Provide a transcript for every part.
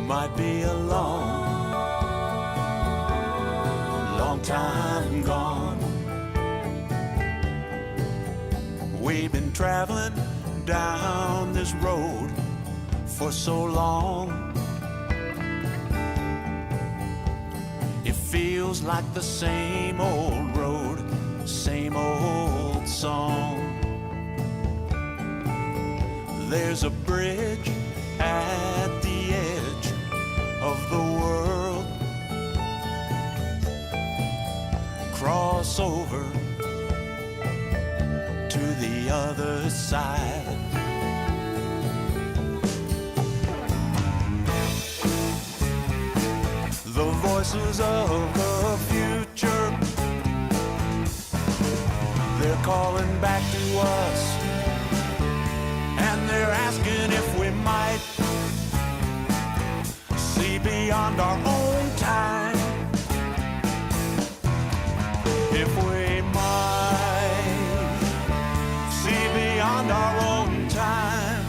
might be a long, long time gone. We've been traveling down this road for so long. It feels like the same old road, same old song. There's a bridge at the edge of the world. Cross over to the other side. The voices of the future, they're calling back to us, and they're asking if we might see beyond our own time. If we might see beyond our own time.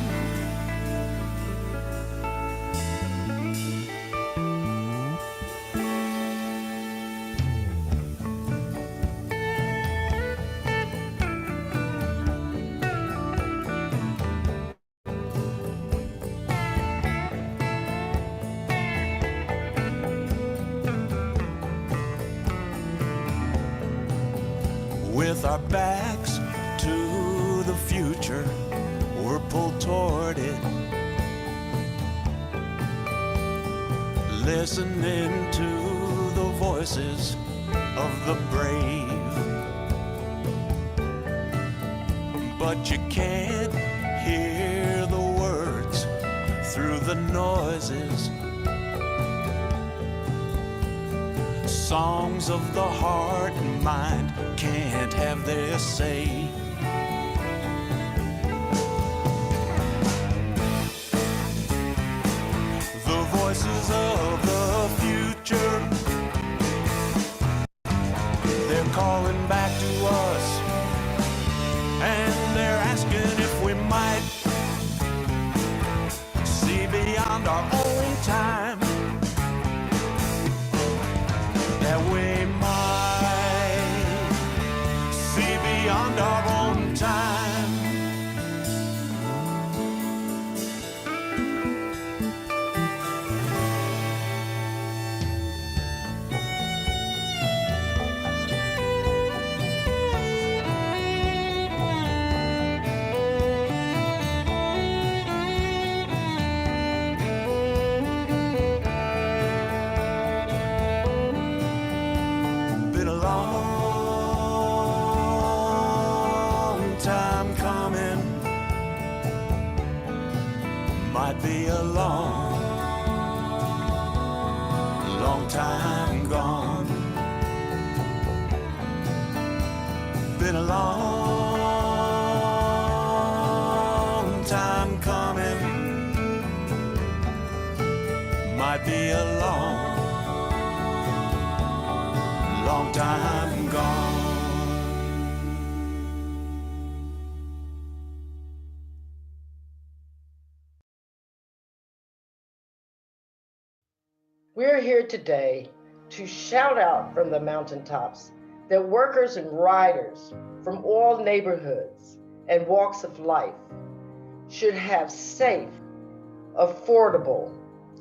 With our backs to the future, we're pulled toward it, listening to the voices of the brave. But you can't hear the words through the noises. Songs of the heart and mind can't have their say. The voices of the future, they're calling back to us, and they're asking if we might see beyond our own time. That we might see beyond our own time. Might be a long, long time gone. Been a long time coming. Might be a long, long time gone. We're here today to shout out from the mountaintops that workers and riders from all neighborhoods and walks of life should have safe, affordable,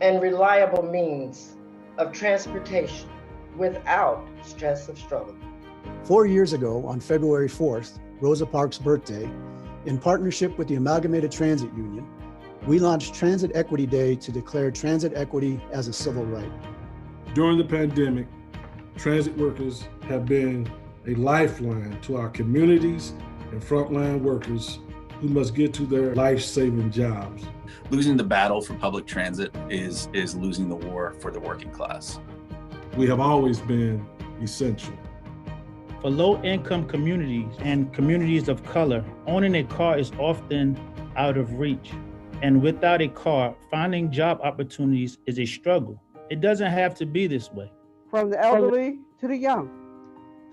and reliable means of transportation without stress of struggle. 4 years ago, on February 4th, Rosa Parks' birthday, in partnership with the Amalgamated Transit Union, we launched Transit Equity Day to declare transit equity as a civil right. During the pandemic, transit workers have been a lifeline to our communities and frontline workers who must get to their life-saving jobs. Losing the battle for public transit is losing the war for the working class. We have always been essential. For low-income communities and communities of color, owning a car is often out of reach. And without a car, finding job opportunities is a struggle. It doesn't have to be this way. From the elderly to the young,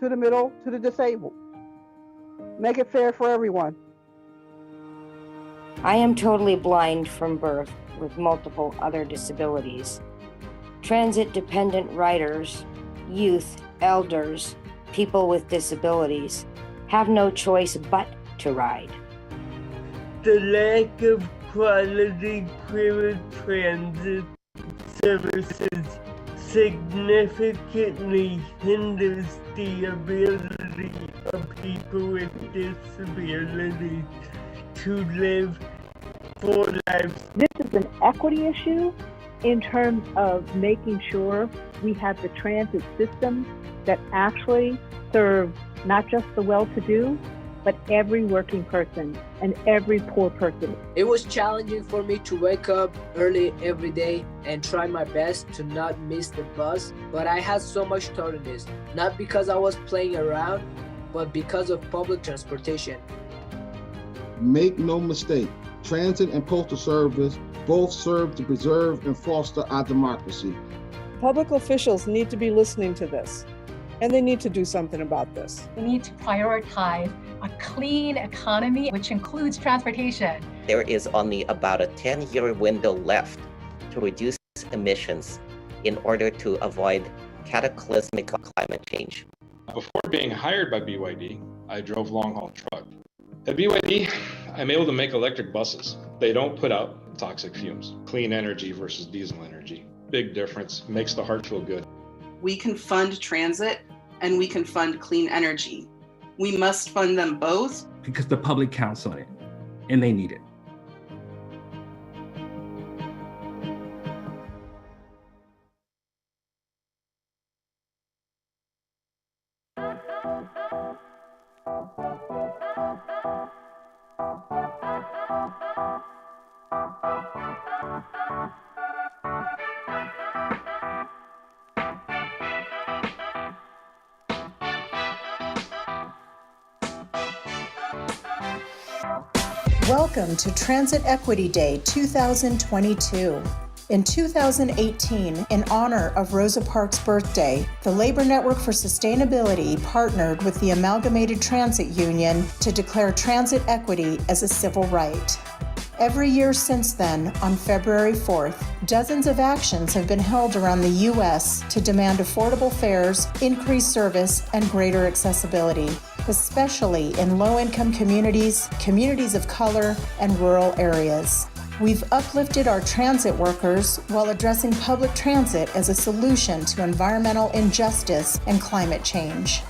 to the middle, to the disabled. Make it fair for everyone. I am totally blind from birth with multiple other disabilities. Transit-dependent riders, youth, elders, people with disabilities have no choice but to ride. The lack of quality private transit services significantly hinders the ability of people with disabilities to live full lives. This is an equity issue in terms of making sure we have the transit system that actually serves not just the well-to-do, but every working person and every poor person. It was challenging for me to wake up early every day and try my best to not miss the bus, but I had so much tardiness, not because I was playing around, but because of public transportation. Make no mistake, transit and postal service both serve to preserve and foster our democracy. Public officials need to be listening to this, and they need to do something about this. We need to prioritize a clean economy, which includes transportation. There is only about a 10-year window left to reduce emissions in order to avoid cataclysmic climate change. Before being hired by BYD, I drove long-haul truck. At BYD, I'm able to make electric buses. They don't put out toxic fumes. Clean energy versus diesel energy. Big difference, makes the heart feel good. We can fund transit and we can fund clean energy. We must fund them both because the public counts on it and they need it. Welcome to Transit Equity Day 2022. In 2018, in honor of Rosa Parks' birthday, the Labor Network for Sustainability partnered with the Amalgamated Transit Union to declare transit equity as a civil right. Every year since then, on February 4th, dozens of actions have been held around the U.S. to demand affordable fares, increased service, and greater accessibility, especially in low-income communities, communities of color, and rural areas. We've uplifted our transit workers while addressing public transit as a solution to environmental injustice and climate change.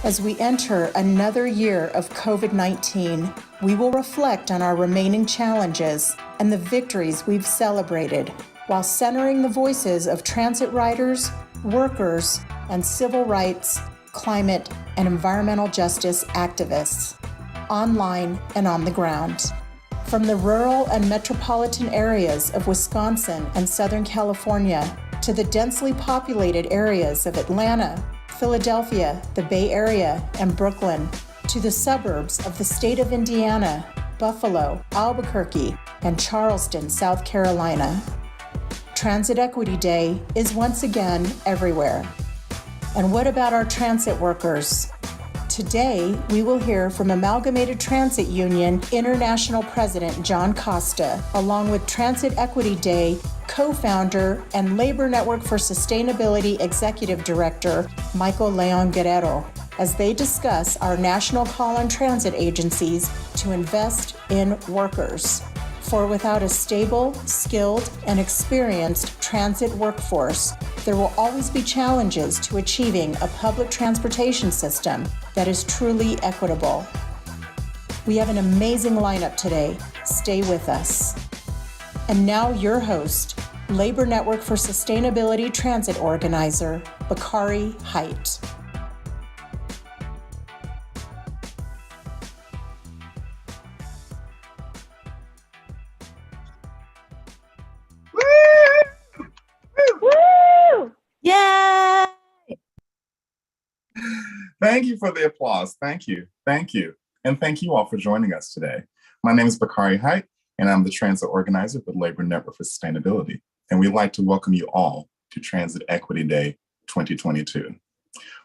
As we enter another year of COVID-19, we will reflect on our remaining challenges and the victories we've celebrated while centering the voices of transit riders, workers, and civil rights, climate, and environmental justice activists, online and on the ground. From the rural and metropolitan areas of Wisconsin and Southern California to the densely populated areas of Atlanta, Philadelphia, the Bay Area, and Brooklyn, to the suburbs of the state of Indiana, Buffalo, Albuquerque, and Charleston, South Carolina. Transit Equity Day is once again everywhere. And what about our transit workers? Today, we will hear from Amalgamated Transit Union International President John Costa, along with Transit Equity Day co-founder and Labor Network for Sustainability Executive Director Michael Leon Guerrero, as they discuss our national call on transit agencies to invest in workers. For without a stable, skilled, and experienced transit workforce, there will always be challenges to achieving a public transportation system that is truly equitable. We have an amazing lineup today. Stay with us. And now your host, Labor Network for Sustainability Transit Organizer, Bakari Height. Woo! Yay! Thank you for the applause. Thank you. Thank you. And thank you all for joining us today. My name is Bakari Height, and I'm the transit organizer with Labor Network for Sustainability. And we'd like to welcome you all to Transit Equity Day 2022.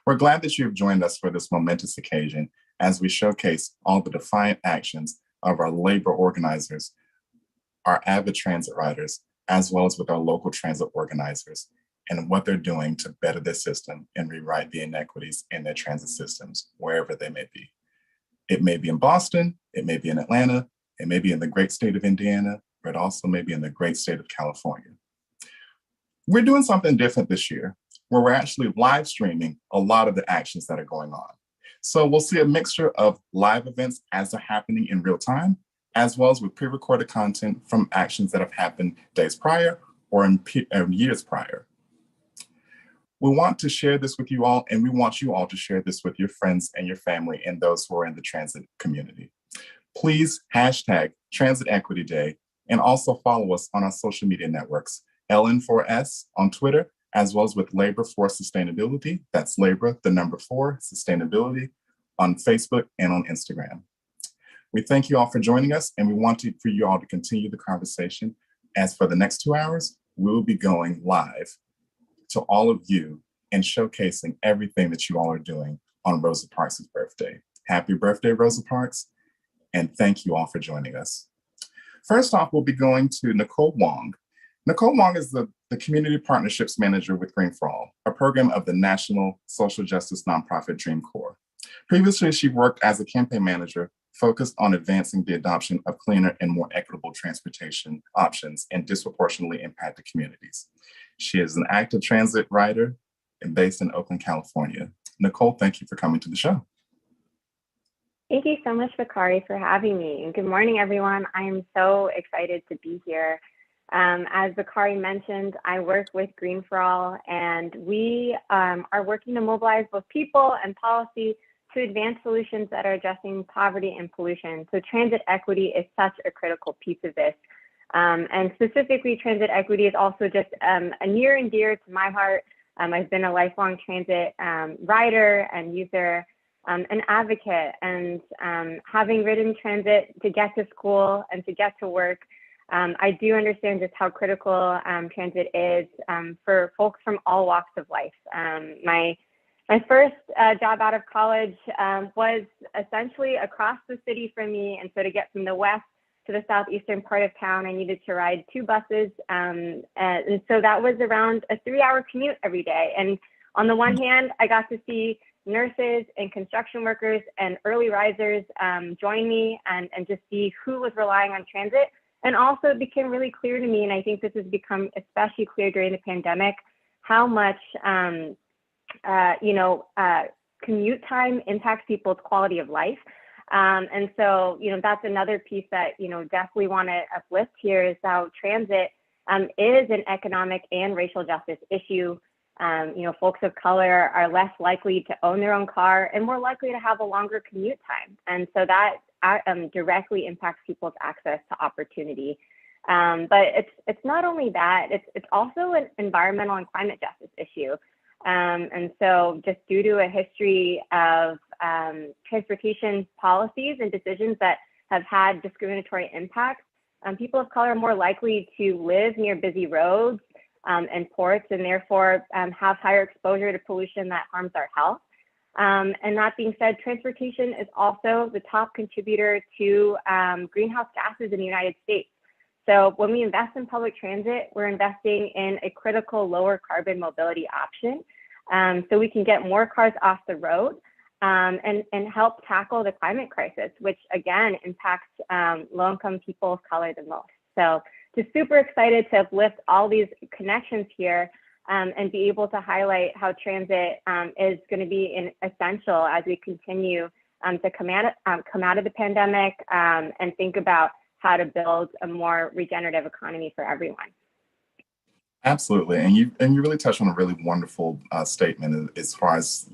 We're glad that you have joined us for this momentous occasion as we showcase all the defiant actions of our labor organizers our avid transit riders, as well as with our local transit organizers and what they're doing to better their system and rewrite the inequities in their transit systems, wherever they may be. It may be in Boston, it may be in Atlanta, it may be in the great state of Indiana, but also may be in the great state of California. We're doing something different this year, where we're actually live streaming a lot of the actions that are going on. So we'll see a mixture of live events as they're happening in real time, as well as with pre-recorded content from actions that have happened days prior or in years prior. We want to share this with you all, and we want you all to share this with your friends and your family and those who are in the transit community. Please hashtag Transit Equity Day and also follow us on our social media networks, LN4S on Twitter, as well as with Labor for Sustainability. That's Labor, the number 4, Sustainability on Facebook and on Instagram. We thank you all for joining us, and we want for you all to continue the conversation. As for the next 2 hours, we will be going live to all of you and showcasing everything that you all are doing on Rosa Parks' birthday. Happy birthday, Rosa Parks, and thank you all for joining us. First off, we'll be going to Nicole Wong. Nicole Wong is the Community Partnerships Manager with Green for All, a program of the National Social Justice Nonprofit Dream Corps. Previously, she worked as a campaign manager focused on advancing the adoption of cleaner and more equitable transportation options in disproportionately impacted communities. She is an active transit rider and based in Oakland, California. Nicole, thank you for coming to the show. Thank you so much, Bakari, for having me. And good morning, everyone. I am so excited to be here. As Bakari mentioned, I work with Green for All, and we are working to mobilize both people and policy to advance solutions that are addressing poverty and pollution. So transit equity is such a critical piece of this. And specifically, transit equity is also just a near and dear to my heart. I've been a lifelong transit rider and user, an advocate, and having ridden transit to get to school and to get to work, I do understand just how critical transit is for folks from all walks of life. My first job out of college was essentially across the city from me, and so to get from the west to the southeastern part of town, I needed to ride 2 buses, and so that was around a 3-hour commute every day. And on the one hand, I got to see nurses and construction workers and early risers join me and just see who was relying on transit. And also it became really clear to me, and I think this has become especially clear during the pandemic, how much commute time impacts people's quality of life. And so, that's another piece that, definitely want to uplift here is how transit is an economic and racial justice issue. Folks of color are less likely to own their own car and more likely to have a longer commute time. And so that directly impacts people's access to opportunity. But it's not only that, it's also an environmental and climate justice issue. And so just due to a history of transportation policies and decisions that have had discriminatory impacts, people of color are more likely to live near busy roads and ports, and therefore have higher exposure to pollution that harms our health. And that being said, transportation is also the top contributor to greenhouse gases in the United States. So when we invest in public transit, we're investing in a critical lower carbon mobility option, so we can get more cars off the road and help tackle the climate crisis, which again impacts low-income people of color the most. So just super excited to uplift all these connections here and be able to highlight how transit is going to be essential as we continue to come out of the pandemic and think about how to build a more regenerative economy for everyone. Absolutely, and you really touched on a really wonderful statement as far as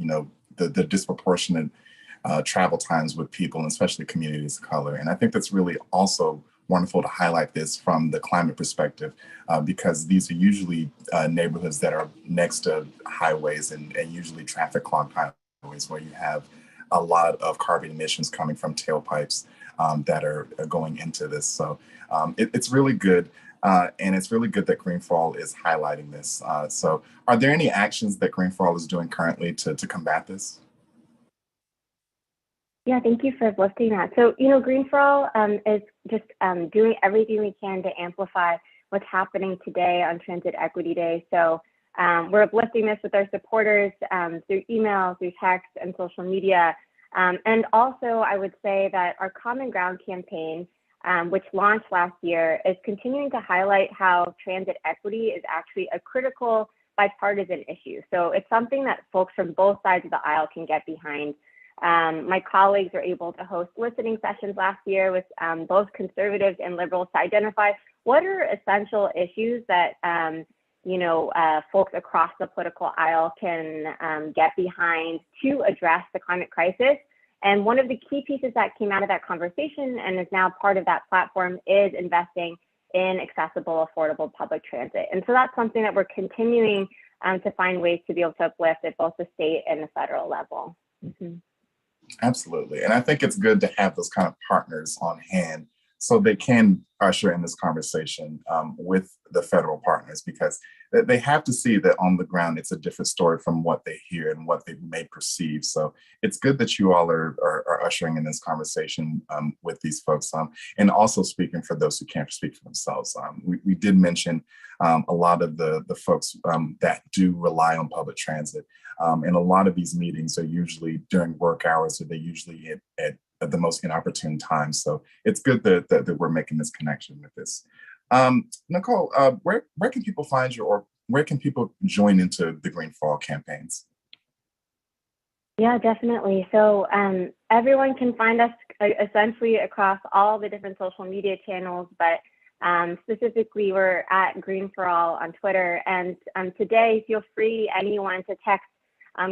the disproportionate travel times with people, and especially communities of color. And I think that's really also wonderful to highlight this from the climate perspective, because these are usually neighborhoods that are next to highways and usually traffic clogged highways where you have a lot of carbon emissions coming from tailpipes that are going into this. So it's really good. And it's really good that Green for All is highlighting this. So are there any actions that Green for All is doing currently to combat this? Yeah, thank you for uplifting that. So, Green for All is just doing everything we can to amplify what's happening today on Transit Equity Day. So we're uplifting this with our supporters through email, through text, and social media. And also, I would say that our Common Ground campaign, which launched last year, is continuing to highlight how transit equity is actually a critical bipartisan issue. So it's something that folks from both sides of the aisle can get behind. My colleagues were able to host listening sessions last year with both conservatives and liberals to identify what are essential issues that folks across the political aisle can get behind to address the climate crisis. And one of the key pieces that came out of that conversation and is now part of that platform is investing in accessible, affordable public transit. And so that's something that we're continuing to find ways to be able to uplift at both the state and the federal level. Mm-hmm. Absolutely. And I think it's good to have those kind of partners on hand so they can usher in this conversation with the federal partners, because they have to see that on the ground it's a different story from what they hear and what they may perceive. So it's good that you all are ushering in this conversation with these folks, and also speaking for those who can't speak for themselves. We did mention a lot of the folks that do rely on public transit, and a lot of these meetings are usually during work hours, or they're usually at the most inopportune time. So it's good that we're making this connection with this. Nicole, where can people find you, or where can people join into the Green for All campaigns? Yeah, definitely. So everyone can find us essentially across all the different social media channels, but specifically we're at Green for All on Twitter. And today, feel free, anyone, to text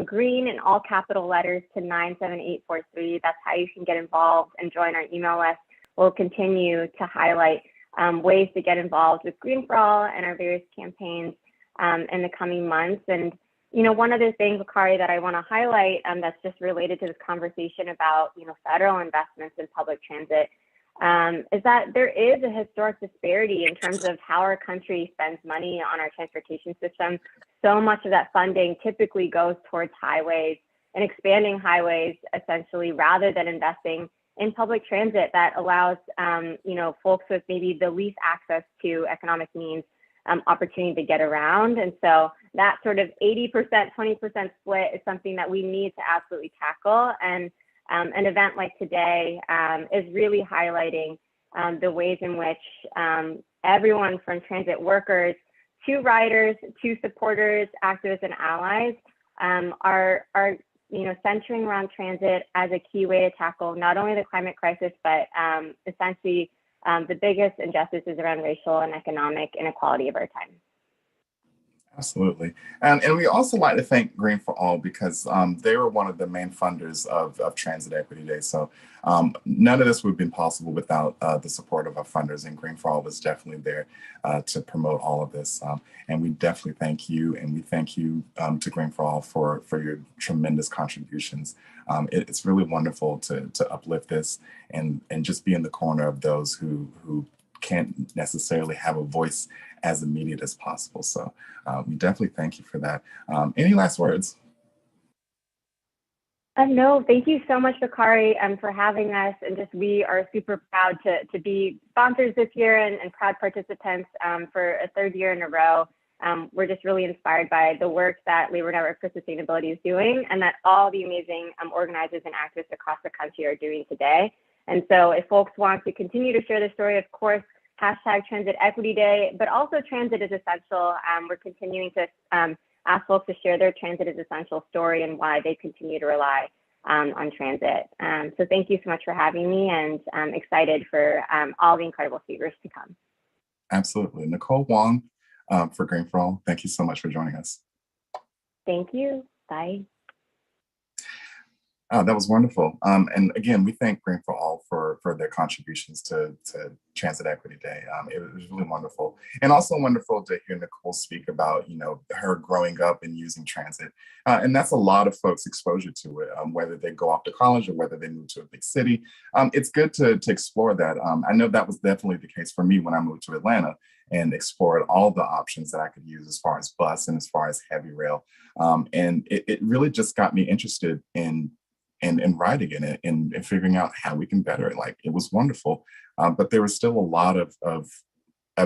green in all capital letters to 97843. That's how you can get involved and join our email list. We'll continue to highlight ways to get involved with Green for All and our various campaigns in the coming months. And, one of the things, Bakari, that I want to highlight that's just related to this conversation about, federal investments in public transit is that there is a historic disparity in terms of how our country spends money on our transportation system. So much of that funding typically goes towards highways and expanding highways, essentially, rather than investing in public transit that allows, folks with maybe the least access to economic means opportunity to get around. And so that sort of 80%, 20% split is something that we need to absolutely tackle. And an event like today is really highlighting the ways in which everyone from transit workers to riders to supporters, activists, and allies are centering around transit as a key way to tackle not only the climate crisis, but essentially the biggest injustices around racial and economic inequality of our time. Absolutely. And we also like to thank Green for All, because they were one of the main funders of Transit Equity Day. So none of this would have been possible without the support of our funders, and Green for All was definitely there to promote all of this. And we definitely thank you, and we thank you to Green for All for your tremendous contributions. It's really wonderful to uplift this and just be in the corner of those who can't necessarily have a voice as immediate as possible. So we definitely thank you for that. Any last words? No, thank you so much, Bakari, for having us. And just we are super proud to be sponsors this year and proud participants for a third year in a row. We're just really inspired by the work that Labor Network for Sustainability is doing, and that all the amazing organizers and activists across the country are doing today. And so if folks want to continue to share the story, of course, hashtag Transit Equity Day, but also Transit is Essential. We're continuing to ask folks to share their Transit is Essential story and why they continue to rely on transit. So thank you so much for having me, and I'm excited for all the incredible speakers to come. Absolutely. Nicole Wong for Green for All, thank you so much for joining us. Thank you. Bye. Oh, that was wonderful. And again, we thank Green for All for their contributions to Transit Equity Day. It was really wonderful. And also wonderful to hear Nicole speak about, her growing up and using transit. And that's a lot of folks' exposure to it, whether they go off to college or whether they move to a big city. It's good to explore that. I know that was definitely the case for me when I moved to Atlanta and explored all the options that I could use as far as bus and as far as heavy rail. And it really just got me interested in and writing in it and figuring out how we can better it. Like, it was wonderful, but there was still a lot of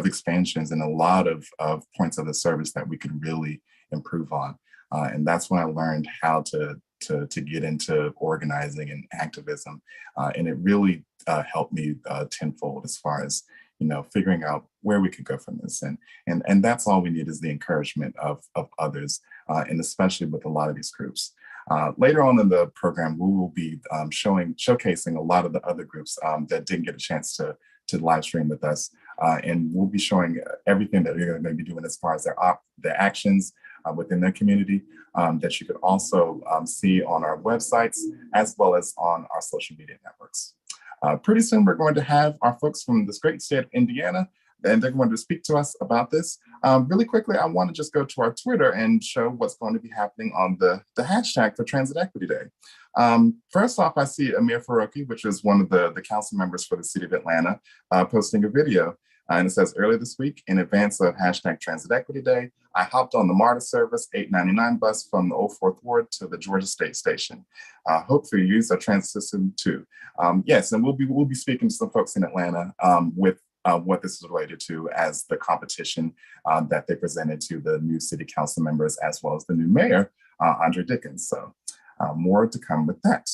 expansions and a lot of points of the service that we could really improve on. And that's when I learned how to get into organizing and activism. And it really helped me tenfold as far as, figuring out where we could go from this. And that's all we need, is the encouragement of others, and especially with a lot of these groups. Later on in the program, we will be showcasing a lot of the other groups that didn't get a chance to live stream with us. And we'll be showing everything that they're going to be doing as far as their actions within their community, that you could also see on our websites as well as on our social media networks. Pretty soon, we're going to have our folks from this great state of Indiana, and they're going to speak to us about this. Really quickly, I want to just go to our Twitter and show what's going to be happening on the hashtag for Transit Equity Day. First off, I see Amir Faroki, which is one of the council members for the city of Atlanta, posting a video. And it says, earlier this week, in advance of hashtag Transit Equity Day, I hopped on the MARTA service 899 bus from the 04th Ward to the Georgia State Station. Hopefully you use our transit system too. Yes, and we'll be speaking to some folks in Atlanta with what this is related to as the competition that they presented to the new city council members, as well as the new mayor, Andre Dickens. So more to come with that.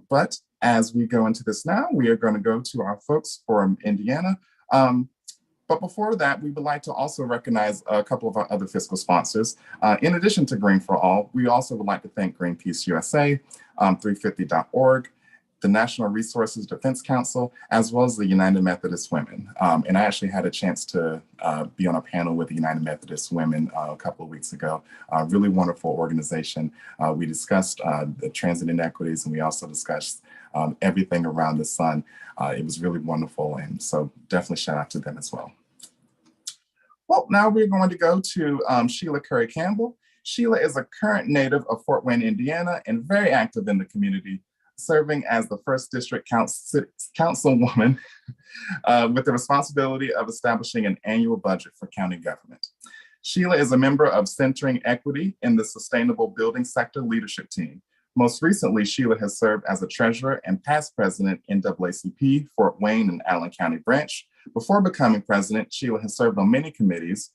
But as we go into this now, we are going to go to our folks from Indiana. But before that, we would like to also recognize a couple of our other fiscal sponsors. In addition to Green for All, we also would like to thank Greenpeace USA, 350.org, the National Resources Defense Council, as well as the United Methodist Women. And I actually had a chance to be on a panel with the United Methodist Women a couple of weeks ago. A really wonderful organization. We discussed the transit inequities, and we also discussed everything around the sun. It was really wonderful, and so definitely shout out to them as well. Well, now we're going to go to Sheila Curry Campbell. Sheila is a current native of Fort Wayne, Indiana, and very active in the community, serving as the first district councilwoman with the responsibility of establishing an annual budget for county government. Sheila is a member of Centering Equity in the Sustainable Building Sector Leadership Team. Most recently, Sheila has served as a treasurer and past president in NAACP, Fort Wayne and Allen County branch. Before becoming president, Sheila has served on many committees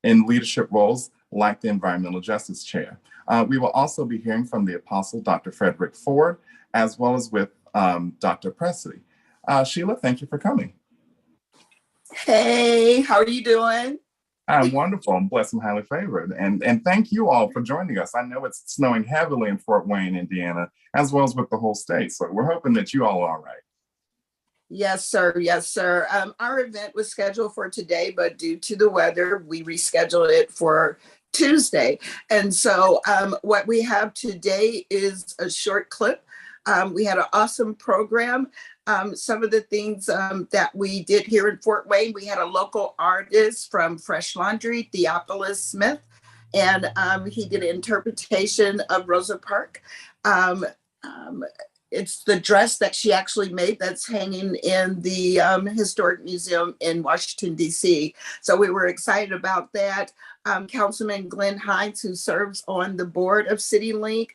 in leadership roles like the Environmental Justice Chair. We will also be hearing from the Apostle, Dr. Frederick Ford, as well as with Dr. Presley. Sheila, thank you for coming. Hey, how are you doing? I'm wonderful. I'm blessed and highly favored. And thank you all for joining us. I know it's snowing heavily in Fort Wayne, Indiana, as well as with the whole state. So we're hoping that you all are all right. Yes, sir. Yes, sir. Our event was scheduled for today, but due to the weather, we rescheduled it for Tuesday. And so what we have today is a short clip. We had an awesome program. Some of the things that we did here in Fort Wayne, we had a local artist from Fresh Laundry, Theophilus Smith, and he did an interpretation of Rosa Parks. It's the dress that she actually made that's hanging in the Historic Museum in Washington, D.C. So we were excited about that. Councilman Glenn Hines, who serves on the board of CityLink,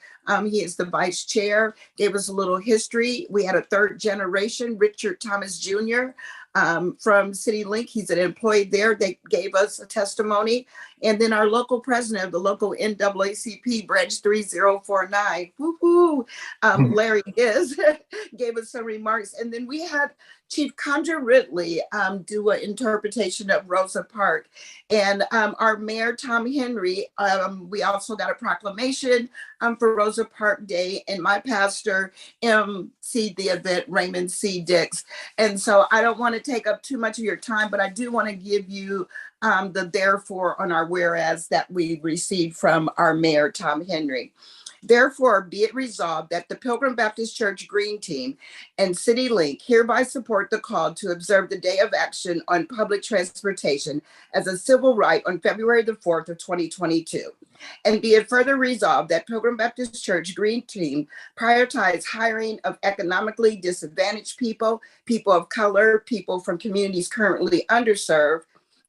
he is the vice chair, gave us a little history. We had a third generation, Richard Thomas Jr. From CityLink. He's an employee there. They gave us a testimony. And then our local president of the local NAACP, branch 3049, woo-hoo, Larry Giz, gave us some remarks. And then we had Chief Condra Ridley do an interpretation of Rosa Parks. And our mayor, Tom Henry, we also got a proclamation for Rosa Parks Day, and my pastor emceed the event, Raymond C. Dix. And so I don't want to take up too much of your time, but I do want to give you the therefore on our whereas that we received from our mayor, Tom Henry. Therefore, be it resolved that the Pilgrim Baptist Church Green Team and CityLink hereby support the call to observe the Day of Action on Public Transportation as a civil right on February the 4th of 2022. And be it further resolved that Pilgrim Baptist Church Green Team prioritize hiring of economically disadvantaged people, people of color, people from communities currently underserved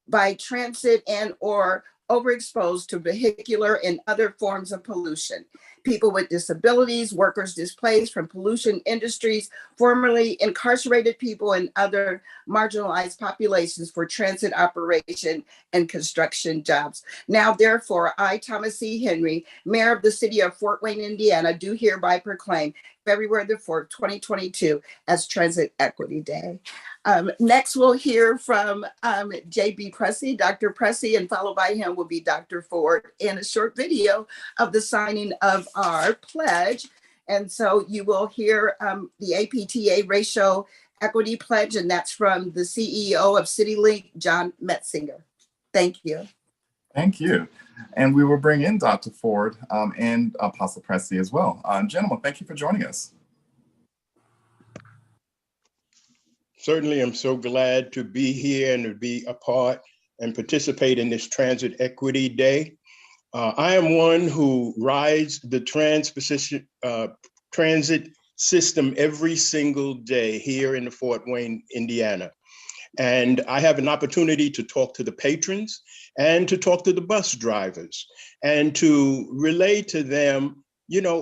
by transit and or overexposed to vehicular and other forms of pollution. people with disabilities, workers displaced from pollution industries, formerly incarcerated people, and other marginalized populations for transit operation and construction jobs. Now, therefore, I, Thomas C. Henry, Mayor of the City of Fort Wayne, Indiana, do hereby proclaim February the 4th, 2022 as Transit Equity Day. Next, we'll hear from J.B. Pressey, Dr. Pressey, and followed by him will be Dr. Ford in a short video of the signing of our pledge. And so you will hear the APTA Racial Equity Pledge, and that's from the CEO of CityLink, John Metzinger. Thank you. Thank you. And we will bring in Dr. Ford and Apostle Pressey as well. Gentlemen, thank you for joining us. Certainly, I'm so glad to be here and to be a part and participate in this Transit Equity Day. I am one who rides the transit system every single day here in Fort Wayne, Indiana. And I have an opportunity to talk to the patrons and to talk to the bus drivers and to relay to them,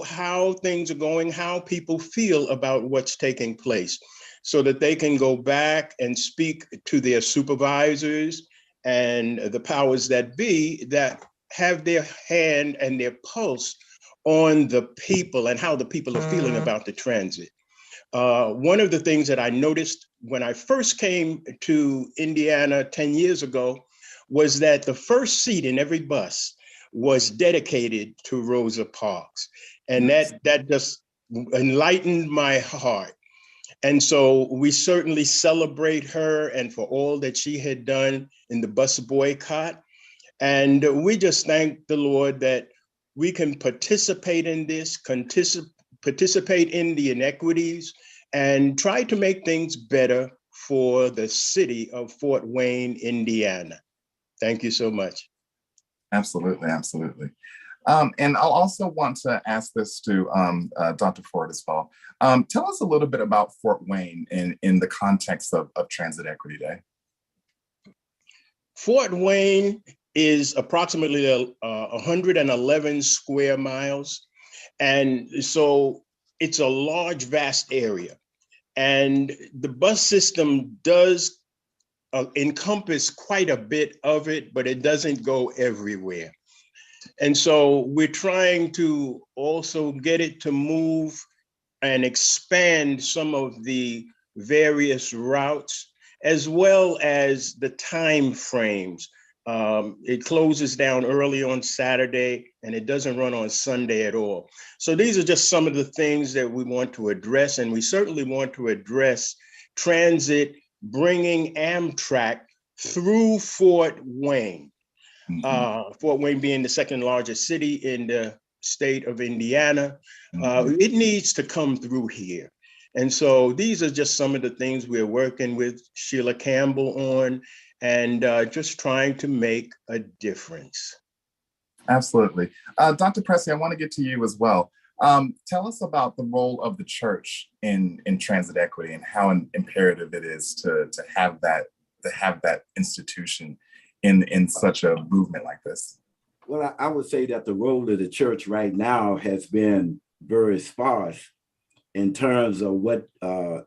how things are going, how people feel about what's taking place, so that they can go back and speak to their supervisors and the powers that be that have their hand and their pulse on the people and how the people are feeling about the transit. One of the things that I noticed when I first came to Indiana 10 years ago was that the first seat in every bus was dedicated to Rosa Parks. And that just enlightened my heart. And so we certainly celebrate her and for all that she had done in the bus boycott. And we just thank the Lord that we can participate in this, participate in the inequities, and try to make things better for the city of Fort Wayne, Indiana. Thank you so much. Absolutely, absolutely. And I'll also want to ask this to Dr. Ford as well. Tell us a little bit about Fort Wayne in the context of Transit Equity Day. Fort Wayne is approximately 111 square miles. And so it's a large, vast area. And the bus system does encompass quite a bit of it, but it doesn't go everywhere. And so we're trying to also get it to move and expand some of the various routes, as well as the time frames. It closes down early on Saturday and it doesn't run on Sunday at all. So these are just some of the things that we want to address. And we certainly want to address transit, bringing Amtrak through Fort Wayne. Fort Wayne being the second largest city in the state of Indiana, it needs to come through here. And so these are just some of the things we're working with Sheila Campbell on, and just trying to make a difference. Absolutely. Dr. Pressey, I want to get to you as well. Tell us about the role of the church in transit equity and how imperative it is to have that institution in such a movement like this. Well, I would say that the role of the church right now has been very sparse in terms of what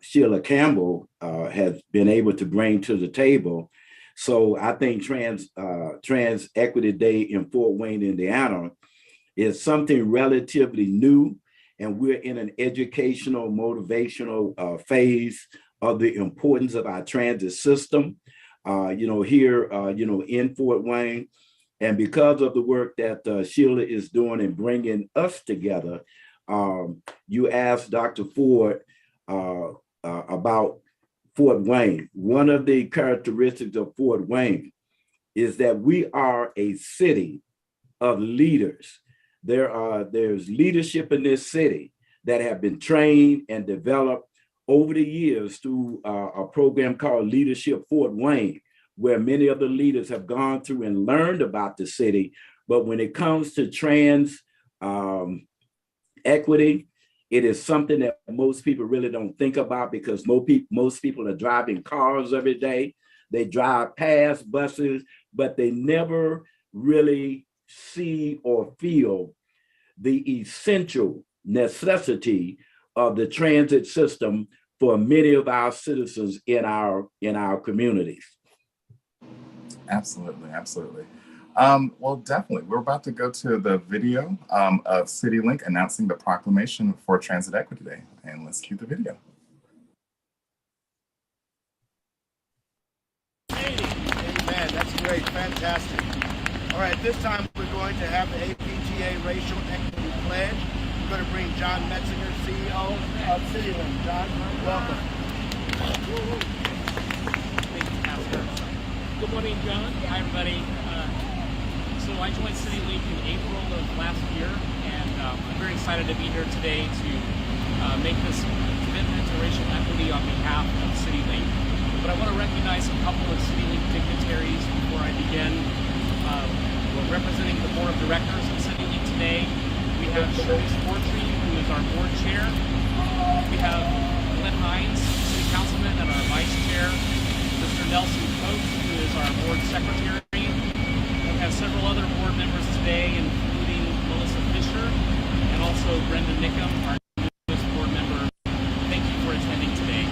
Sheila Campbell has been able to bring to the table. So I think Trans Equity Day in Fort Wayne, Indiana is something relatively new, and we're in an educational, motivational phase of the importance of our transit system, here, in Fort Wayne. And because of the work that Sheila is doing and bringing us together, you asked Dr. Ford about Fort Wayne. One of the characteristics of Fort Wayne is that we are a city of leaders. There's leadership in this city that have been trained and developed over the years through a program called Leadership Fort Wayne, where many of the leaders have gone through and learned about the city. But when it comes to trans equity, it is something that most people really don't think about, because most people are driving cars every day. They drive past buses, but they never really see or feel the essential necessity of the transit system for many of our citizens in our communities. Absolutely, absolutely. Well, definitely. We're about to go to the video of CityLink announcing the proclamation for Transit Equity Day. And let's cue the video. Amen. That's great. Fantastic. All right, this time we're going to have the APTA Racial Equity Pledge. We're going to bring John Metzinger, CEO of CityLink. John, welcome. Good morning, John. Hi, everybody. So I joined CityLink in April of last year, and I'm very excited to be here today to make this commitment to racial equity on behalf of CityLink. But I want to recognize a couple of CityLink dignitaries before I begin. We're representing the board of directors of CityLink today. We have Sharice Fortree, who is our board chair. We have Glenn Hines, city councilman, and our vice chair. Mr. Nelson Coates, who is our board secretary. We have several other board members today, including Melissa Fisher and also Brenda Nickham, our newest board member. Thank you for attending today.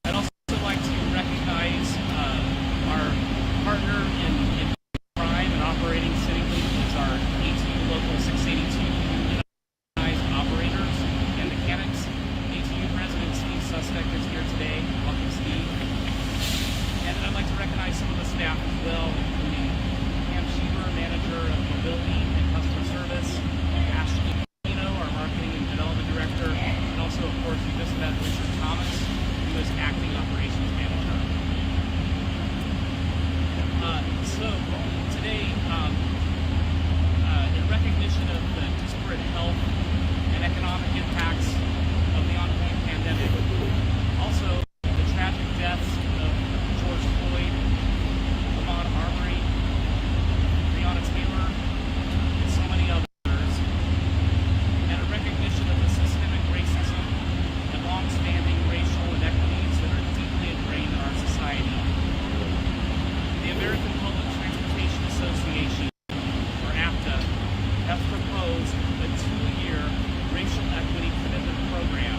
I'd also like to recognize our partner in crime and operating CityLink is our ATU Local 682 unionized operators and mechanics. ATU President Steve Suspect is here today. Welcome, Steve. And I'd like to recognize some of the staff as well, including Pam Sheever, Manager of Mobility and Customer Service, Ashley Pino, our Marketing and Development Director, and also, of course, we just met Richard Thomas, who is Acting Operations Manager. So today, in recognition of the disparate health and economic impacts of the ongoing pandemic, also the tragic deaths of George Floyd, Lamont Arbery, Breonna Taylor, and so many others, and a recognition of the systemic racism and long-standing racial inequities that are deeply ingrained in our society. The American Public Transportation Association, or APTA, has proposed a 2-year racial equity commitment program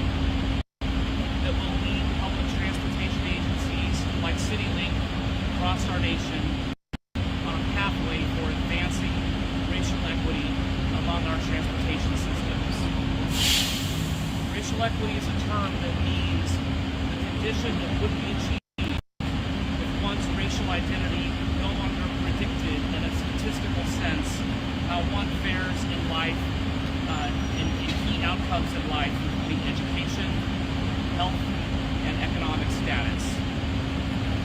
that will lead public transportation agencies like CityLink across our nation on a pathway for advancing racial equity among our transportation systems. Racial equity is a term that means the condition that would be achieved if one's racial identity no longer predicted in a statistical sense how one fares in life, in key outcomes in life, including education, health, and economic status.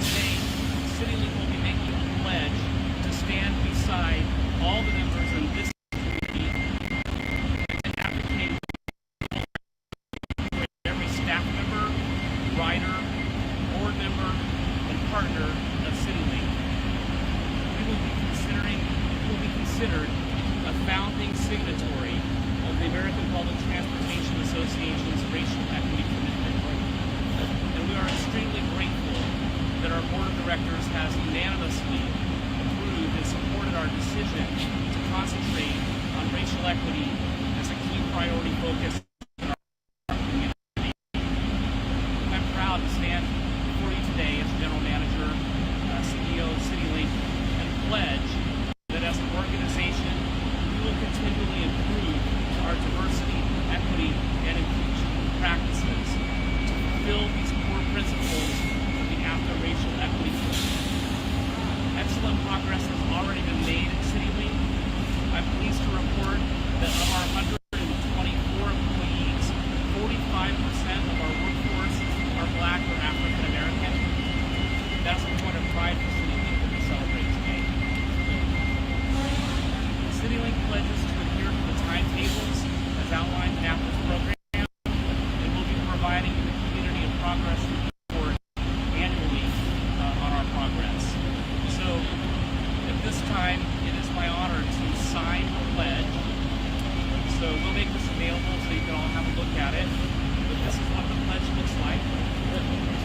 Today, CityLink will be making a pledge to stand beside all the members in this community and to advocate for every staff member, rider, board member, and partner of CityLink. We will be considered a founding signatory of the American Public Transportation Association's Racial Equity Commitment. And we are extremely grateful that our board of directors has unanimously approved and supported our decision to concentrate on racial equity as a key priority focus in our community. I'm proud to stand before you today as General Manager, CEO of CityLink, and pledge that as an organization, we will continually improve our diversity, equity, and inclusion practices to fulfill these core principles of the APTA racial equity commitment. Excellent progress has already been made at CityLink. I'm pleased to report that of our 124 employees, 45% of our workforce are Black or African American. That's a point of pride for CityLink that we celebrate today. CityLink pledges to adhere to the timetables as outlined in APTA's program, and will be providing the community a progress report annually on our progress. So at this time, it is my honor to sign the pledge. So we'll make this available so you can all have a look at it. But this is what the pledge looks like.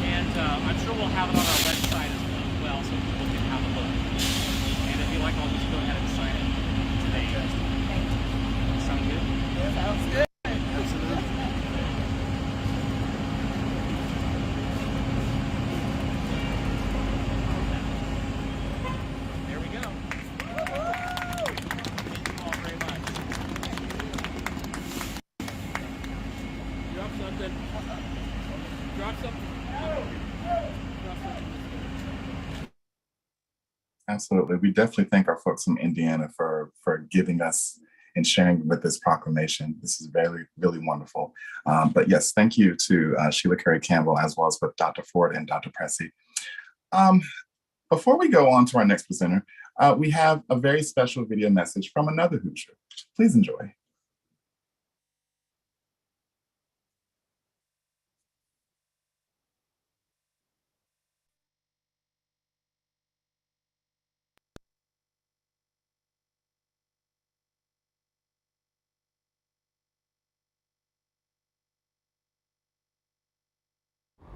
And I'm sure we'll have it on our website as well so people can have a look. And if you like, I'll just go ahead and sign it today. Absolutely. We definitely thank our folks from Indiana for giving us and sharing with this proclamation. This is very, really wonderful. But yes, thank you to Sheila Carey Campbell, as well as with Dr. Ford and Dr. Pressey. Before we go on to our next presenter, we have a very special video message from another Hoosier. Please enjoy.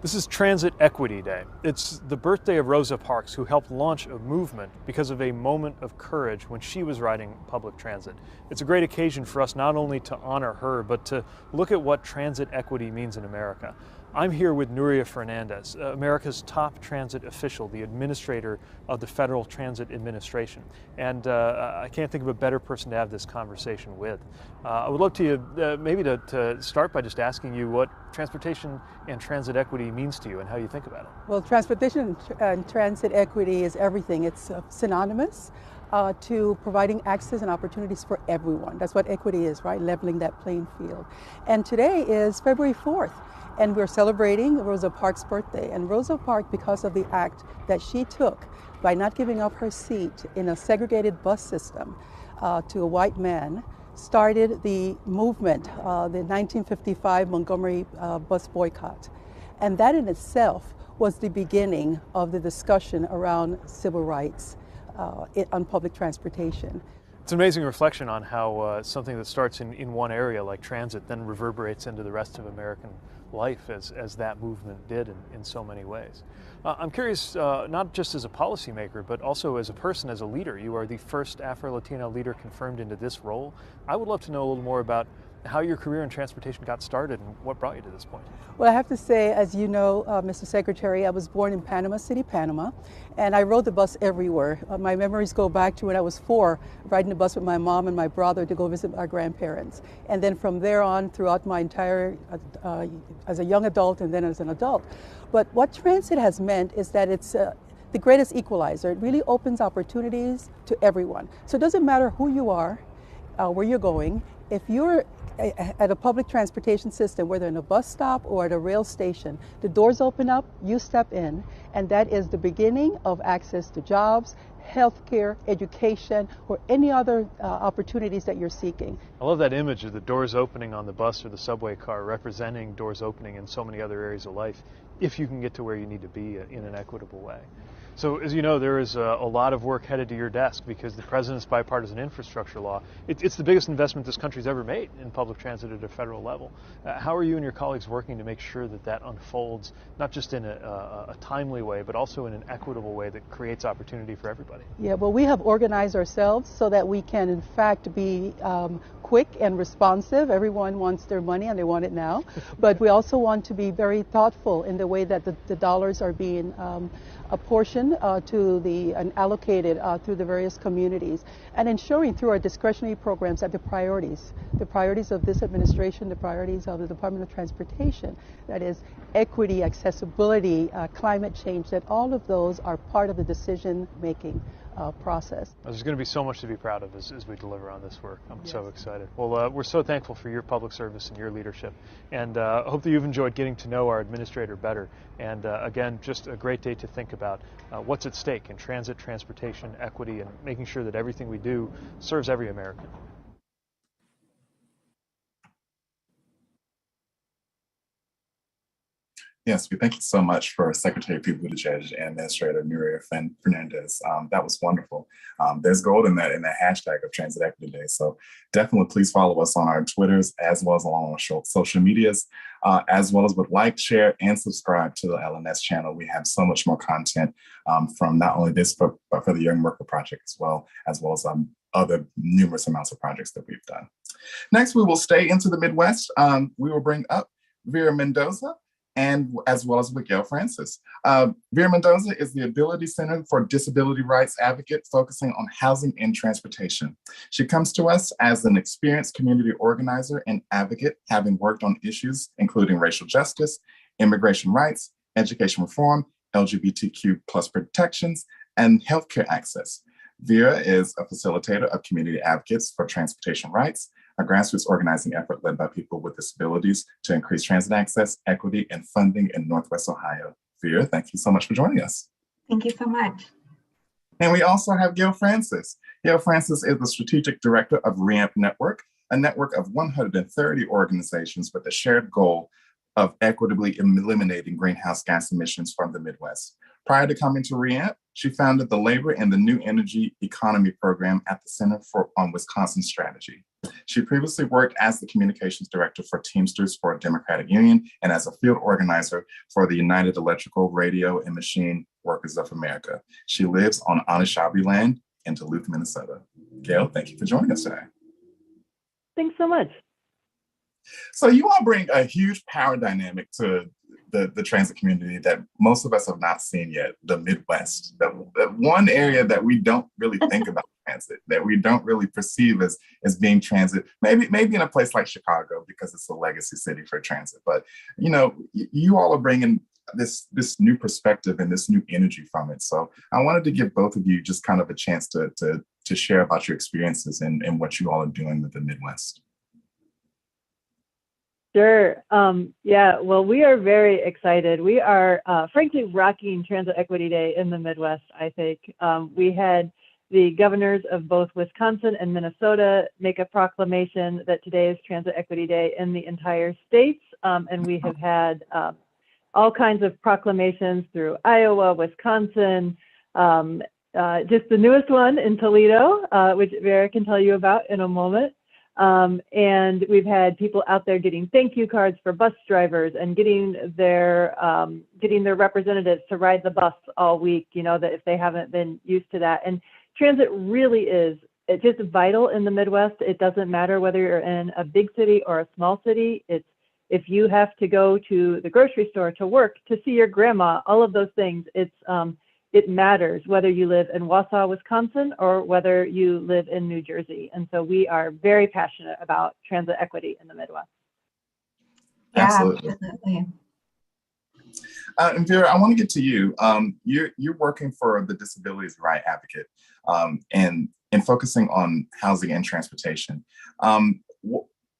This is Transit Equity Day. It's the birthday of Rosa Parks, who helped launch a movement because of a moment of courage when she was riding public transit. It's a great occasion for us not only to honor her, but to look at what transit equity means in America. I'm here with Nuria Fernandez, America's top transit official, the administrator of the Federal Transit Administration. And I can't think of a better person to have this conversation with. I would love to maybe to start by just asking you what transportation and transit equity means to you and how you think about it. Well, transportation and transit equity is everything. It's synonymous to providing access and opportunities for everyone. That's what equity is, right? Leveling that playing field. And today is February 4th. And we're celebrating Rosa Parks' birthday. And Rosa Parks, because of the act that she took by not giving up her seat in a segregated bus system to a white man, started the movement, the 1955 Montgomery bus boycott. And that in itself was the beginning of the discussion around civil rights on public transportation. It's an amazing reflection on how something that starts in one area like transit then reverberates into the rest of American life as that movement did in so many ways. I'm curious, not just as a policymaker, but also as a person, as a leader. You are the first Afro-Latino leader confirmed into this role. I would love to know a little more about how your career in transportation got started and what brought you to this point. Well, I have to say, as you know, Mr. Secretary, I was born in Panama City, Panama, and I rode the bus everywhere. My memories go back to when I was 4, riding the bus with my mom and my brother to go visit our grandparents. And then from there on, throughout my entire, as a young adult and then as an adult. But what transit has meant is that it's the greatest equalizer. It really opens opportunities to everyone. So it doesn't matter who you are, where you're going. If you're at a public transportation system, whether in a bus stop or at a rail station, the doors open up, you step in, and that is the beginning of access to jobs, healthcare, education, or any other opportunities that you're seeking. I love that image of the doors opening on the bus or the subway car, representing doors opening in so many other areas of life, if you can get to where you need to be in an equitable way. So as you know, there is a lot of work headed to your desk because the President's bipartisan infrastructure law, it's the biggest investment this country's ever made in public transit at a federal level. How are you and your colleagues working to make sure that unfolds, not just in a timely way, but also in an equitable way that creates opportunity for everybody? Yeah, well, we have organized ourselves so that we can, in fact, be quick and responsive. Everyone wants their money and they want it now. But we also want to be very thoughtful in the way that the dollars are being apportioned and allocated through the various communities, and ensuring through our discretionary programs that the priorities of this administration, the priorities of the Department of Transportation, that is equity, accessibility, climate change, that all of those are part of the decision-making process. There's going to be so much to be proud of as we deliver on this work. I'm so excited. Well, we're so thankful for your public service and your leadership, and hope that you've enjoyed getting to know our administrator better. And again, just a great day to think about what's at stake in transit, transportation, equity, and making sure that everything we do serves every American. Yes, we thank you so much for Secretary Pete Buttigieg and Administrator Nuria Fernandez. That was wonderful. There's gold in that hashtag of Transit Equity Day. So definitely please follow us on our Twitters as well as along our social medias, as well as would like, share, and subscribe to the LNS channel. We have so much more content from not only this, but for the Young Worker Project as well as other numerous amounts of projects that we've done. Next, we will stay into the Midwest. We will bring up Vera Mendoza, and as well as Miguel Francis. Vera Mendoza is the Ability Center for Disability Rights advocate focusing on housing and transportation. She comes to us as an experienced community organizer and advocate, having worked on issues including racial justice, immigration rights, education reform, LGBTQ plus protections, and healthcare access. Vera is a facilitator of community advocates for transportation rights, a grassroots organizing effort led by people with disabilities to increase transit access, equity, and funding in Northwest Ohio. Vera, thank you so much for joining us. Thank you so much. And we also have Gail Francis. Gail Francis is the Strategic Director of REAMP Network, a network of 130 organizations with a shared goal of equitably eliminating greenhouse gas emissions from the Midwest. Prior to coming to REAMP, she founded the Labor and the New Energy Economy program at the Center for Wisconsin Strategy. She previously worked as the communications director for Teamsters for a Democratic Union and as a field organizer for the United Electrical, Radio, and Machine Workers of America. She lives on Anishinaabe land in Duluth, Minnesota. Gail, thank you for joining us today. Thanks so much. So you all bring a huge power dynamic to the transit community that most of us have not seen yet, the Midwest. The one area that we don't really think about transit, that we don't really perceive as being transit, maybe in a place like Chicago because it's a legacy city for transit. But you know, you all are bringing this new perspective and this new energy from it. So I wanted to give both of you just kind of a chance to share about your experiences and what you all are doing with the Midwest. Sure. Yeah, well, we are very excited. We are frankly rocking Transit Equity Day in the Midwest, I think. We had the governors of both Wisconsin and Minnesota make a proclamation that today is Transit Equity Day in the entire states. And we have had all kinds of proclamations through Iowa, Wisconsin, just the newest one in Toledo, which Vera can tell you about in a moment. And we've had people out there getting thank you cards for bus drivers and getting their representatives to ride the bus all week, you know, that if they haven't been used to that. And transit really is, it's just vital in the Midwest. It doesn't matter whether you're in a big city or a small city. It's, if you have to go to the grocery store, to work, to see your grandma, all of those things, it matters whether you live in Wausau, Wisconsin, or whether you live in New Jersey. And so we are very passionate about transit equity in the Midwest. Yeah, absolutely. And Vera, I want to get to you. You're working for the Disabilities Right Advocate and focusing on housing and transportation.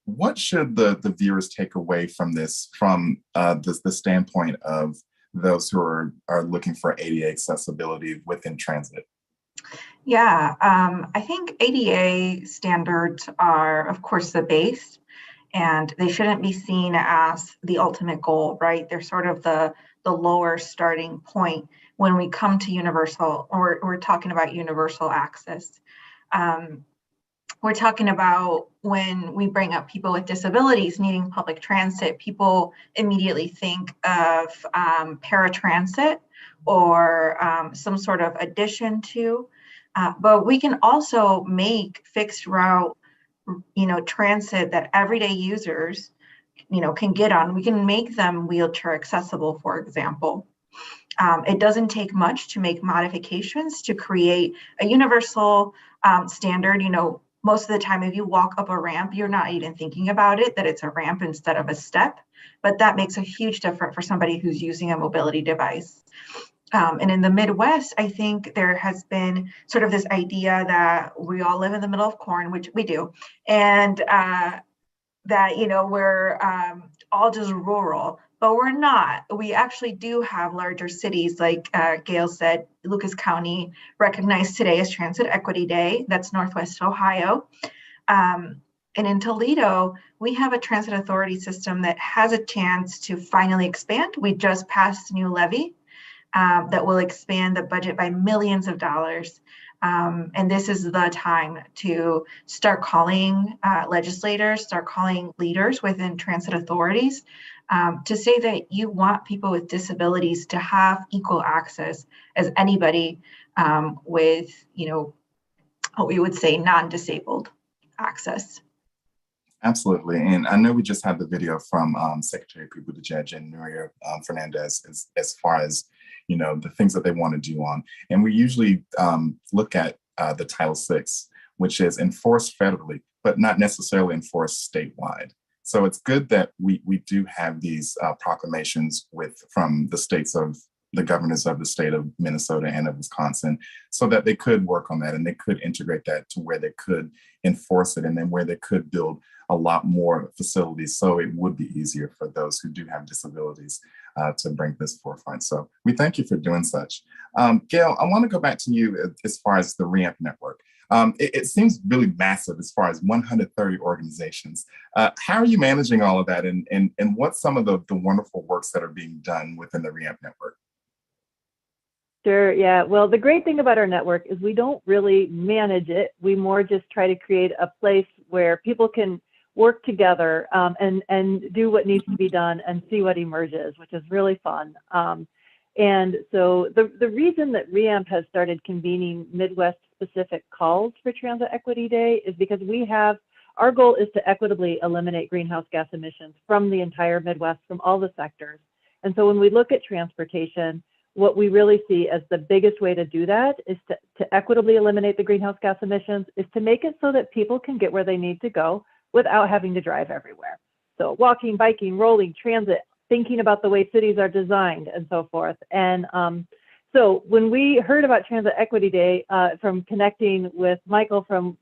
What should the viewers take away from this, from the standpoint of those who are looking for ADA accessibility within transit? Yeah, I think ADA standards are, of course, the base, and they shouldn't be seen as the ultimate goal, right? They're sort of the lower starting point when we come to universal, or we're talking about universal access. We're talking about when we bring up people with disabilities needing public transit, people immediately think of paratransit or some sort of addition to, but we can also make fixed route, transit that everyday users, can get on. We can make them wheelchair accessible, for example. It doesn't take much to make modifications to create a universal standard. Most of the time, if you walk up a ramp, you're not even thinking about it, that it's a ramp instead of a step, but that makes a huge difference for somebody who's using a mobility device. And in the Midwest, I think there has been sort of this idea that we all live in the middle of corn, which we do, and that, we're all just rural, but we're not. We actually do have larger cities, like Gail said. Lucas County recognized today as Transit Equity Day. That's Northwest Ohio. And in Toledo, we have a transit authority system that has a chance to finally expand. We just passed a new levy that will expand the budget by millions of dollars. And this is the time to start calling legislators, start calling leaders within transit authorities to say that you want people with disabilities to have equal access as anybody with, what we would say non-disabled access. Absolutely. And I know we just had the video from Secretary Pete Buttigieg and Nuria Fernandez as far as, the things that they want to do on. And we usually look at the Title VI, which is enforced federally, but not necessarily enforced statewide. So it's good that we do have these proclamations from the states of the governors of the state of Minnesota and of Wisconsin, so that they could work on that and they could integrate that to where they could enforce it, and then where they could build a lot more facilities so it would be easier for those who do have disabilities to bring this forefront. So we thank you for doing such. Gail, I want to go back to you as far as the REAMP network. It seems really massive as far as 130 organizations. How are you managing all of that, and what's some of the wonderful works that are being done within the REAMP network? Sure, yeah. Well, the great thing about our network is we don't really manage it. We more just try to create a place where people can work together and do what needs to be done and see what emerges, which is really fun. And so the reason that REAMP has started convening Midwest specific calls for Transit Equity Day is because our goal is to equitably eliminate greenhouse gas emissions from the entire Midwest, from all the sectors. And so when we look at transportation, what we really see as the biggest way to do that is to equitably eliminate the greenhouse gas emissions, is to make it so that people can get where they need to go without having to drive everywhere. So walking, biking, rolling, transit, thinking about the way cities are designed and so forth. And so when we heard about Transit Equity Day from connecting with Michael from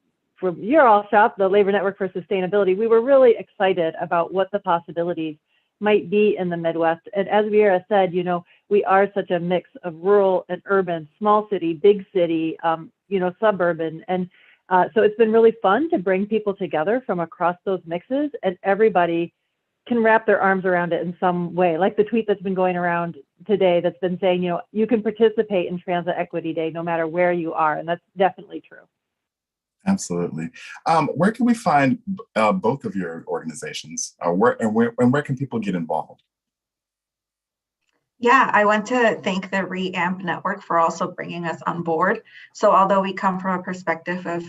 your all shop, the Labor Network for Sustainability, we were really excited about what the possibilities might be in the Midwest. And as Vera said, we are such a mix of rural and urban, small city, big city, suburban. And so it's been really fun to bring people together from across those mixes, and everybody can wrap their arms around it in some way. Like the tweet that's been going around today that's been saying, you can participate in Transit Equity Day no matter where you are. And that's definitely true. Absolutely. Where can we find both of your organizations? Where can people get involved? Yeah, I want to thank the REAMP network for also bringing us on board. So although we come from a perspective of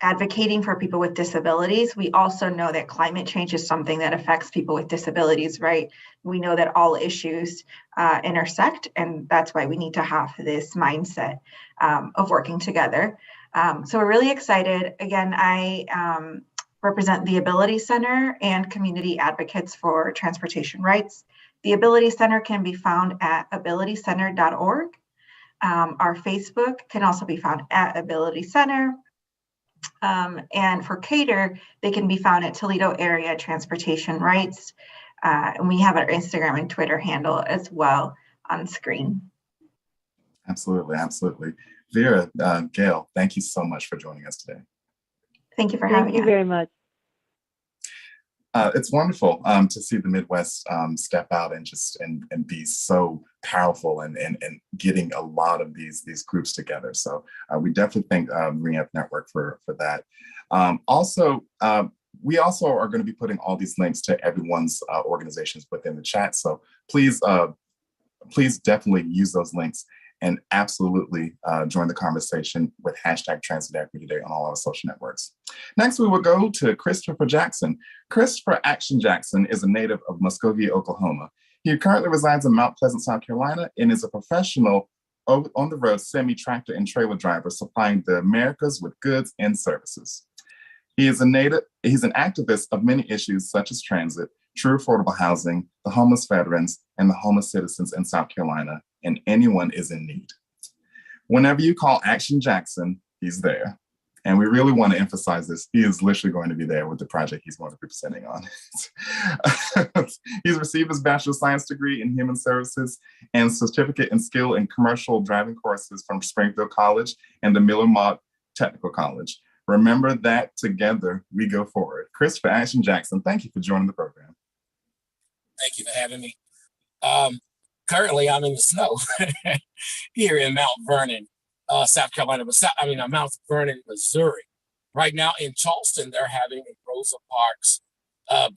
advocating for people with disabilities, we also know that climate change is something that affects people with disabilities, right? We know that all issues intersect, and that's why we need to have this mindset of working together. So we're really excited. Again, I represent the Ability Center and Community Advocates for Transportation Rights. The Ability Center can be found at abilitycenter.org. Our Facebook can also be found at Ability Center. And for Cater, they can be found at Toledo Area Transportation Rights. And we have our Instagram and Twitter handle as well on screen. Absolutely, absolutely. Vera, Gail, thank you so much for joining us today. Thank you for having us. Thank you very much. It's wonderful to see the Midwest step out and be so powerful and getting a lot of these groups together. So we definitely thank REAMP Network for that. We also are going to be putting all these links to everyone's organizations within the chat. So please definitely use those links and absolutely join the conversation with #Transit Equity Day on all our social networks. Next, we will go to Christopher Jackson. Christopher Action Jackson is a native of Muskogee, Oklahoma. He currently resides in Mount Pleasant, South Carolina, and is a professional on-the-road semi-tractor and trailer driver supplying the Americas with goods and services. He's an activist of many issues such as transit, true affordable housing, the homeless veterans, and the homeless citizens in South Carolina, and anyone is in need. Whenever you call Action Jackson, he's there. And we really want to emphasize this. He is literally going to be there with the project he's going to be presenting on. He's received his Bachelor of Science degree in Human Services and certificate in skill in commercial driving courses from Springfield College and the Miller Mock Technical College. Remember that together we go forward. Christopher Action Jackson, thank you for joining the program. Thank you for having me. Currently, I'm in the snow here in Mount Vernon, South Carolina, Mount Vernon, Missouri. Right now in Charleston, they're having a Rosa Parks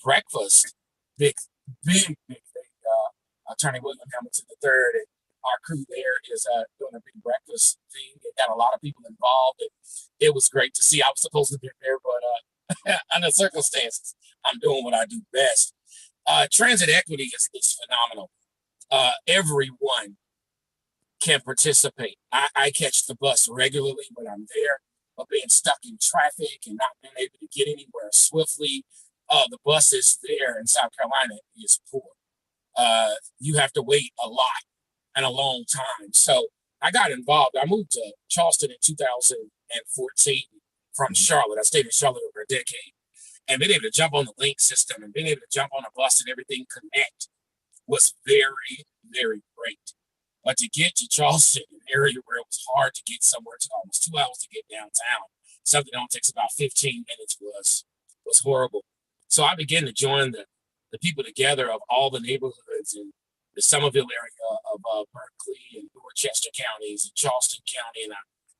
breakfast. Big. Attorney William Hamilton III and our crew there is doing a big breakfast thing. It got a lot of people involved, and it was great to see. I was supposed to be there, but under circumstances, I'm doing what I do best. Transit equity is phenomenal. Everyone can participate. I catch the bus regularly when I'm there, but being stuck in traffic and not being able to get anywhere swiftly, the buses there in South Carolina is poor. you have to wait a lot and a long time. So I got involved. I moved to Charleston in 2014 from Charlotte. I stayed in Charlotte over a decade. And being able to jump on the link system and being able to jump on a bus and everything connect was very, very great. But to get to Charleston, an area where it was hard to get somewhere, it took almost 2 hours to get downtown. Something that only takes about 15 minutes was horrible. So I began to join the people together of all the neighborhoods in the Somerville area of Berkeley and Dorchester counties and Charleston County. And I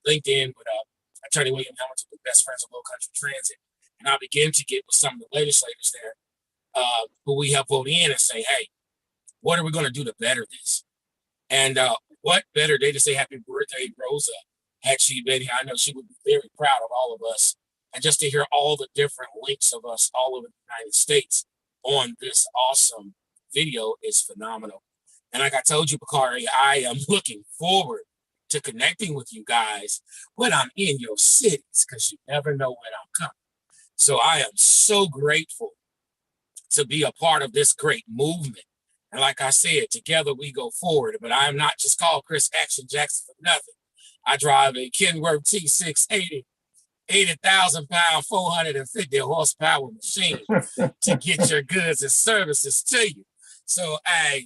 linked in with Attorney William Hamilton, with Best Friends of Low Country Transit. And I began to get with some of the legislators there who we help vote in and say, hey, what are we going to do to better this? And what better day to say happy birthday, Rosa? Had she been here, I know she would be very proud of all of us. And just to hear all the different links of us all over the United States on this awesome video is phenomenal. And like I told you, Bakari, I am looking forward to connecting with you guys when I'm in your cities, because you never know when I'm coming. So I am so grateful to be a part of this great movement. And like I said, together we go forward. But I am not just called Chris Action Jackson for nothing. I drive a Kenworth T680, 80,000 pound, 450 horsepower machine to get your goods and services to you. So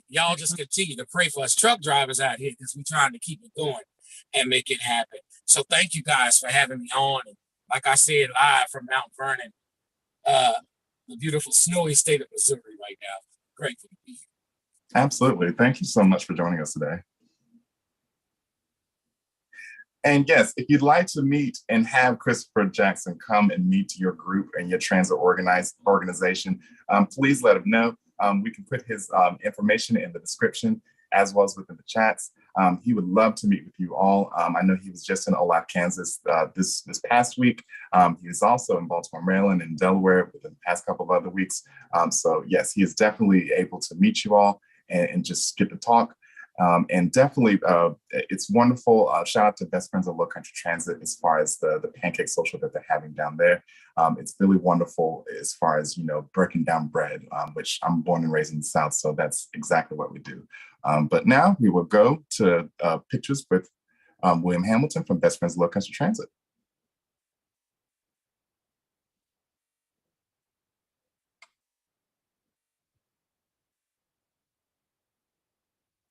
y'all just continue to pray for us truck drivers out here, because we're trying to keep it going and make it happen. So thank you guys for having me on. And like I said, live from Mount Vernon, the beautiful snowy state of Missouri right now. Grateful to be here. Absolutely. Thank you so much for joining us today. And yes, if you'd like to meet and have Christopher Jackson come and meet your group and your transit organization, please let him know. We can put his information in the description as well as within the chats. He would love to meet with you all. I know he was just in Olathe, Kansas this past week. He was also in Baltimore, Maryland, and Delaware within the past couple of other weeks. So yes, he is definitely able to meet you all and just get to talk. And definitely, it's wonderful. Shout out to Best Friends of Low Country Transit as far as the pancake social that they're having down there. It's really wonderful as far as, breaking down bread, which I'm born and raised in the South, so that's exactly what we do. But now we will go to pictures with William Hamilton from Best Friends of Low Country Transit.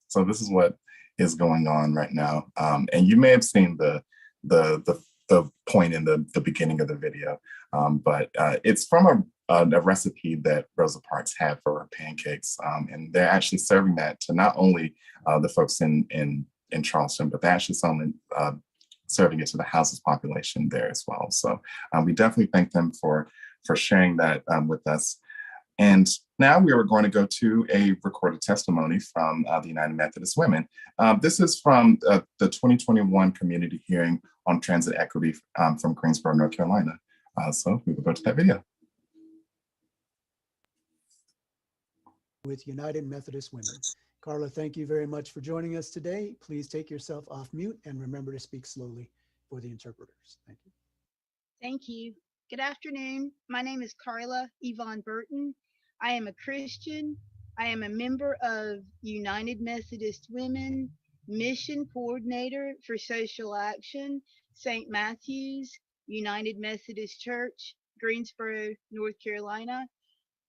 So this is what is going on right now. And you may have seen the point in the beginning of the video, but it's from a recipe that Rosa Parks had for her pancakes. And they're actually serving that to not only the folks in Charleston, but they're actually serving it to the houses population there as well. So we definitely thank them for sharing that with us. And now we are going to go to a recorded testimony from the United Methodist Women. This is from the 2021 community hearing on transit equity from Greensboro, North Carolina. So we will go to that video. With United Methodist Women. Carla, thank you very much for joining us today. Please take yourself off mute and remember to speak slowly for the interpreters. Thank you. Thank you. Good afternoon. My name is Carla Yvonne Burton. I am a Christian. I am a member of United Methodist Women, Mission Coordinator for Social Action, St. Matthew's, United Methodist Church, Greensboro, North Carolina,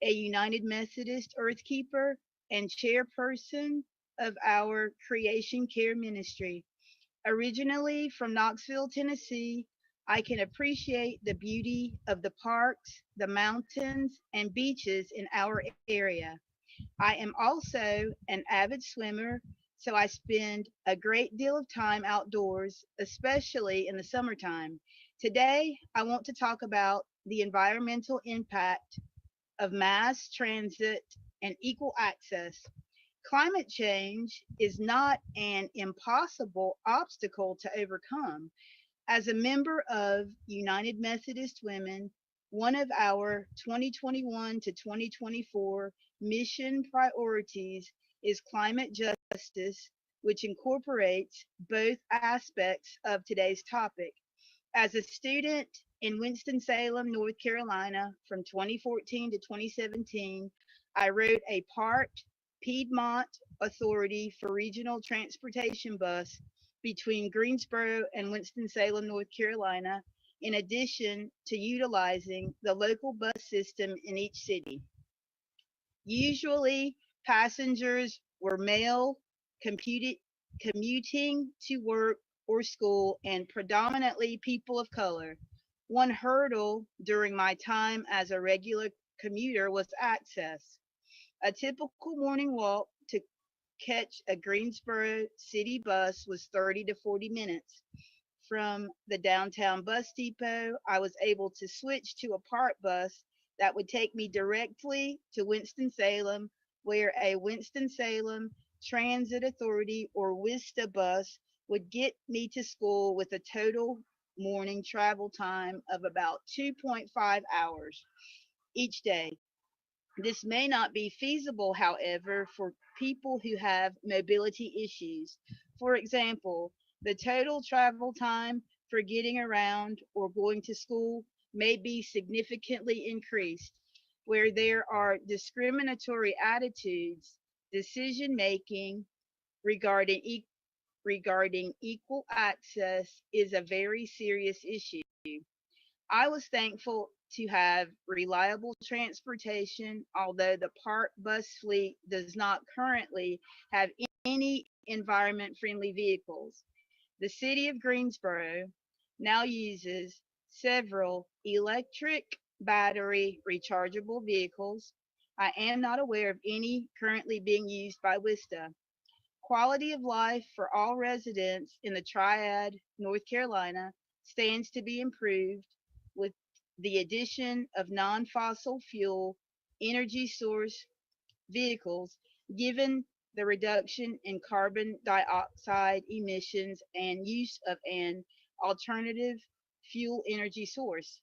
a United Methodist Earthkeeper, and chairperson of our Creation Care Ministry. Originally from Knoxville, Tennessee, I can appreciate the beauty of the parks, the mountains, and beaches in our area. I am also an avid swimmer, so I spend a great deal of time outdoors, especially in the summertime. Today, I want to talk about the environmental impact of mass transit and equal access. Climate change is not an impossible obstacle to overcome. As a member of United Methodist Women, one of our 2021 to 2024 mission priorities is climate justice, which incorporates both aspects of today's topic. As a student in Winston-Salem, North Carolina, from 2014 to 2017, I wrote a part Piedmont Authority for Regional Transportation bus between Greensboro and Winston-Salem, North Carolina, in addition to utilizing the local bus system in each city. Usually, passengers were male, commuting to work or school, and predominantly people of color. One hurdle during my time as a regular commuter was access. A typical morning walk to catch a Greensboro city bus was 30 to 40 minutes. From the downtown bus depot, I was able to switch to a park bus that would take me directly to Winston-Salem, where a Winston-Salem Transit Authority or WISTA bus would get me to school with a total morning travel time of about 2.5 hours each day. This may not be feasible, however, for people who have mobility issues. For example, the total travel time for getting around or going to school may be significantly increased. Where there are discriminatory attitudes, decision making regarding regarding equal access is a very serious issue. I was thankful to have reliable transportation, although the park bus fleet does not currently have any environment friendly vehicles. The city of Greensboro now uses several electric battery rechargeable vehicles. I am not aware of any currently being used by WISTA. Quality of life for all residents in the Triad, North Carolina, stands to be improved with the addition of non fossil fuel energy source vehicles, given the reduction in carbon dioxide emissions and use of an alternative fuel energy source.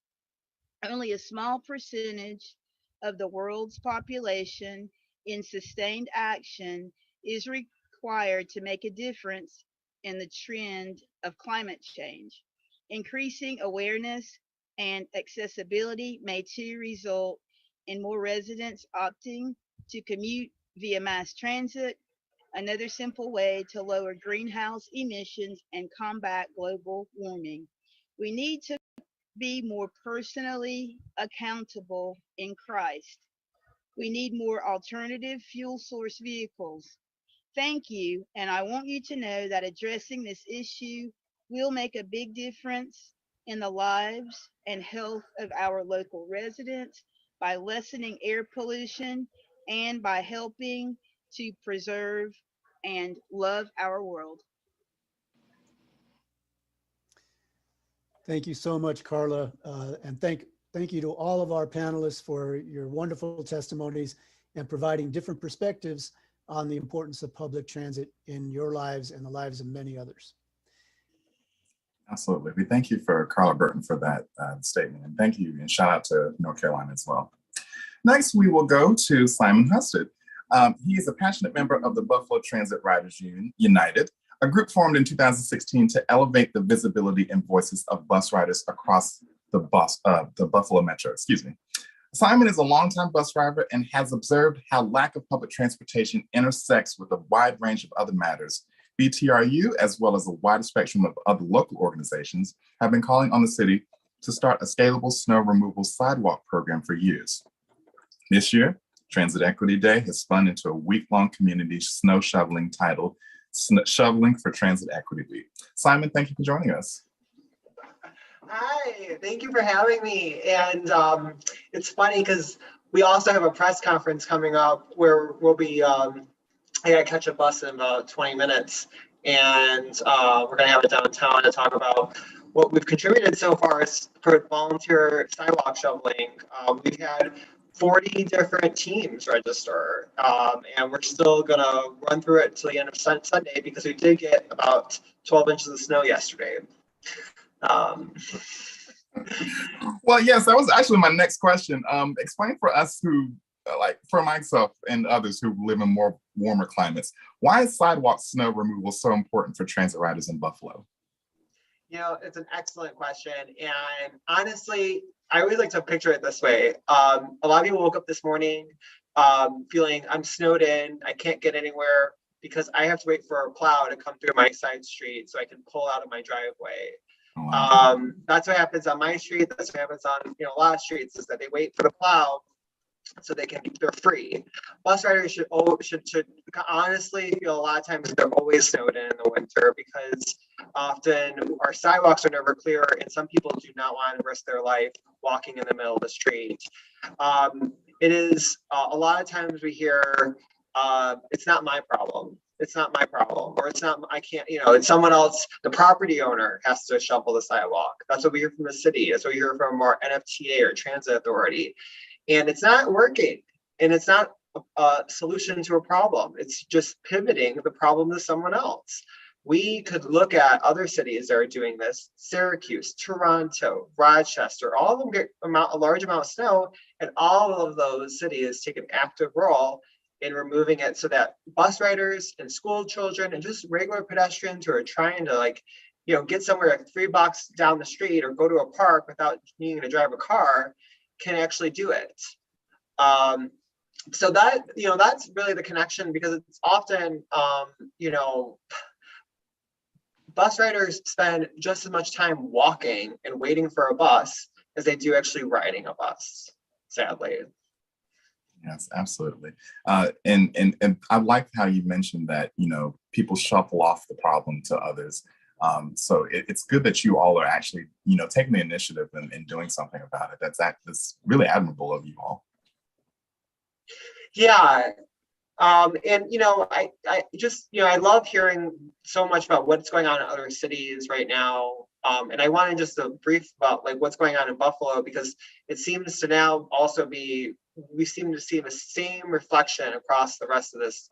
Only a small percentage of the world's population in sustained action is required to make a difference in the trend of climate change. Increasing awareness and accessibility may too result in more residents opting to commute via mass transit, another simple way to lower greenhouse emissions and combat global warming. We need to be more personally accountable in Christ. We need more alternative fuel source vehicles. Thank you, and I want you to know that addressing this issue will make a big difference in the lives and health of our local residents by lessening air pollution and by helping to preserve and love our world. Thank you so much, Carla. And thank you to all of our panelists for your wonderful testimonies and providing different perspectives on the importance of public transit in your lives and the lives of many others. Absolutely. We thank you for Carla Burton for that statement. And thank you and shout out to North Carolina as well. Next, we will go to Simon Husted. He is a passionate member of the Buffalo Transit Riders United, a group formed in 2016 to elevate the visibility and voices of bus riders across the Buffalo Metro. Simon is a longtime bus driver and has observed how lack of public transportation intersects with a wide range of other matters. BTRU, as well as a wide spectrum of other local organizations, have been calling on the city to start a scalable snow removal sidewalk program for years. This year, Transit Equity Day has spun into a week-long community snow shoveling titled Shoveling for Transit Equity Week. Simon, thank you for joining us. Hi, thank you for having me. And it's funny because we also have a press conference coming up where we'll be, I gotta catch a bus in about 20 minutes. And we're gonna have it downtown to talk about what we've contributed so far for volunteer sidewalk shoveling. We've had 40 different teams register, and we're still gonna run through it till the end of Sunday because we did get about 12 inches of snow yesterday. Well, yes, that was actually my next question. Explain for us who, like for myself and others who live in more warmer climates, why is sidewalk snow removal so important for transit riders in Buffalo? You know, it's an excellent question. And honestly, I always like to picture it this way. A lot of people woke up this morning, feeling I'm snowed in, I can't get anywhere because I have to wait for a plow to come through my side street so I can pull out of my driveway. That's what happens on my street. That's what happens on a lot of streets, is that they wait for the plow so they're free. Bus riders should honestly feel a lot of times they're always snowed in the winter, because often our sidewalks are never clear and some people do not want to risk their life walking in the middle of the street. It is a lot of times we hear it's not my problem. It's not my problem, or it's not, I can't, it's someone else, the property owner has to shovel the sidewalk. That's what we hear from the city. That's what we hear from our NFTA or transit authority. And it's not working, and it's not a solution to a problem. It's just pivoting the problem to someone else. We could look at other cities that are doing this: Syracuse, Toronto, Rochester. All of them get a large amount of snow, and all of those cities take an active role in removing it, so that bus riders and school children and just regular pedestrians who are trying to get somewhere like 3 blocks down the street or go to a park without needing to drive a car can actually do it. So that, that's really the connection, because it's often, bus riders spend just as much time walking and waiting for a bus as they do actually riding a bus, sadly. Yes, absolutely. And I like how you mentioned that, people shuffle off the problem to others. So it's good that you all are actually, taking the initiative and doing something about it. That's really admirable of you all. Yeah. And, I just, I love hearing so much about what's going on in other cities right now. And I wanted just a brief about what's going on in Buffalo, because it seems to now also be, we seem to see the same reflection across the rest of this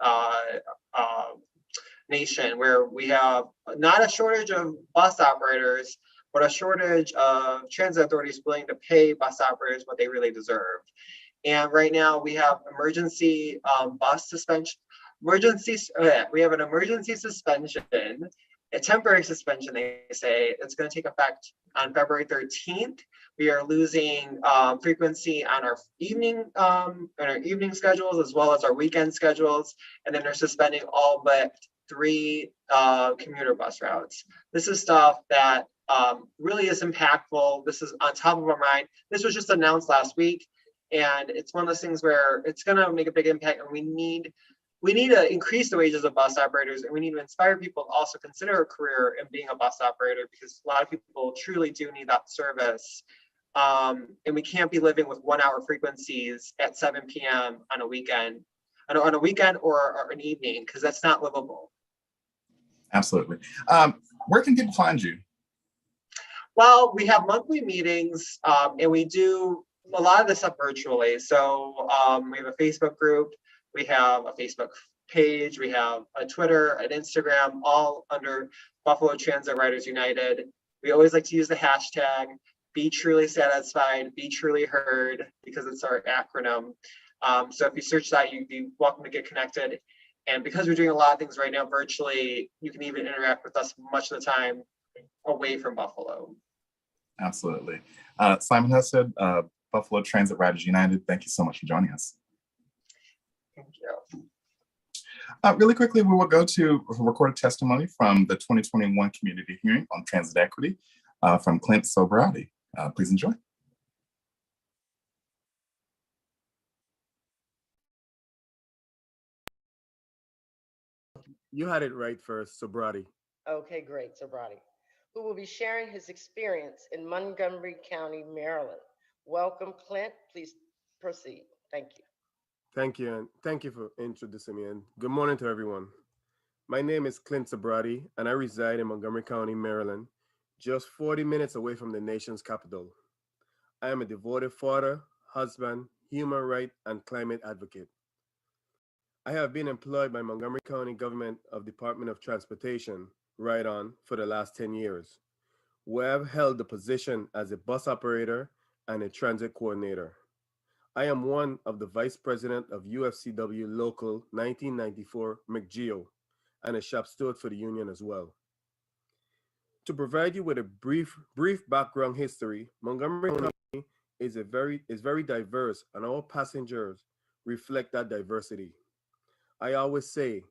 nation, where we have not a shortage of bus operators, but a shortage of transit authorities willing to pay bus operators what they really deserve. And right now we have emergency bus suspension. We have an emergency suspension, a temporary suspension, they say. It's going to take effect on February 13th. We are losing frequency on our evening schedules, as well as our weekend schedules, and then they're suspending all but 3 commuter bus routes. This is stuff that really is impactful. This is on top of our mind. This was just announced last week, and it's one of those things where it's going to make a big impact, and we need to increase the wages of bus operators, and we need to inspire people to also consider a career in being a bus operator, because a lot of people truly do need that service. And we can't be living with 1-hour frequencies at 7 p.m. on a weekend, or an evening, because that's not livable. Absolutely. Where can people find you? Well, we have monthly meetings, and we do a lot of this stuff virtually. So we have a Facebook group, we have a Facebook page, we have a Twitter, an Instagram, all under Buffalo Transit Riders United. We always like to use the hashtag Be Truly Satisfied, Be Truly Heard, because it's our acronym. So if you search that, you'd be welcome to get connected. And because we're doing a lot of things right now virtually, you can even interact with us much of the time away from Buffalo. Absolutely. Simon Husted, Buffalo Transit Riders United, thank you so much for joining us. Thank you. Really quickly, we will go to recorded testimony from the 2021 community hearing on transit equity from Clint Soberati. Please enjoy. You had it right first, Sobrati. Okay, great, Sobrati, who will be sharing his experience in Montgomery County, Maryland. Welcome, Clint. Please proceed. Thank you. Thank you, and thank you for introducing me, and good morning to everyone. My name is Clint Sobrati, and I reside in Montgomery County, Maryland, just 40 minutes away from the nation's capital. I am a devoted father, husband, human rights, and climate advocate. I have been employed by Montgomery County Government of Department of Transportation, Ride-On, for the last 10 years, where I've held the position as a bus operator and a transit coordinator. I am one of the vice president of UFCW Local 1994 McGeo and a shop steward for the union as well. To provide you with a brief background history, Montgomery County is very diverse, and our passengers reflect that diversity. I always say,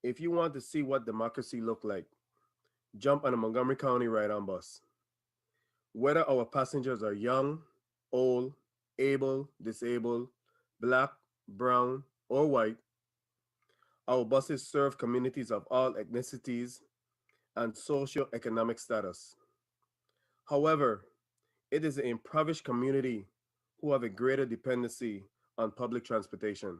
if you want to see what democracy look like, jump on a Montgomery County ride-on bus. Whether our passengers are young, old, able, disabled, black, brown, or white, our buses serve communities of all ethnicities and socio-economic status. However, it is the impoverished community who have a greater dependency on public transportation,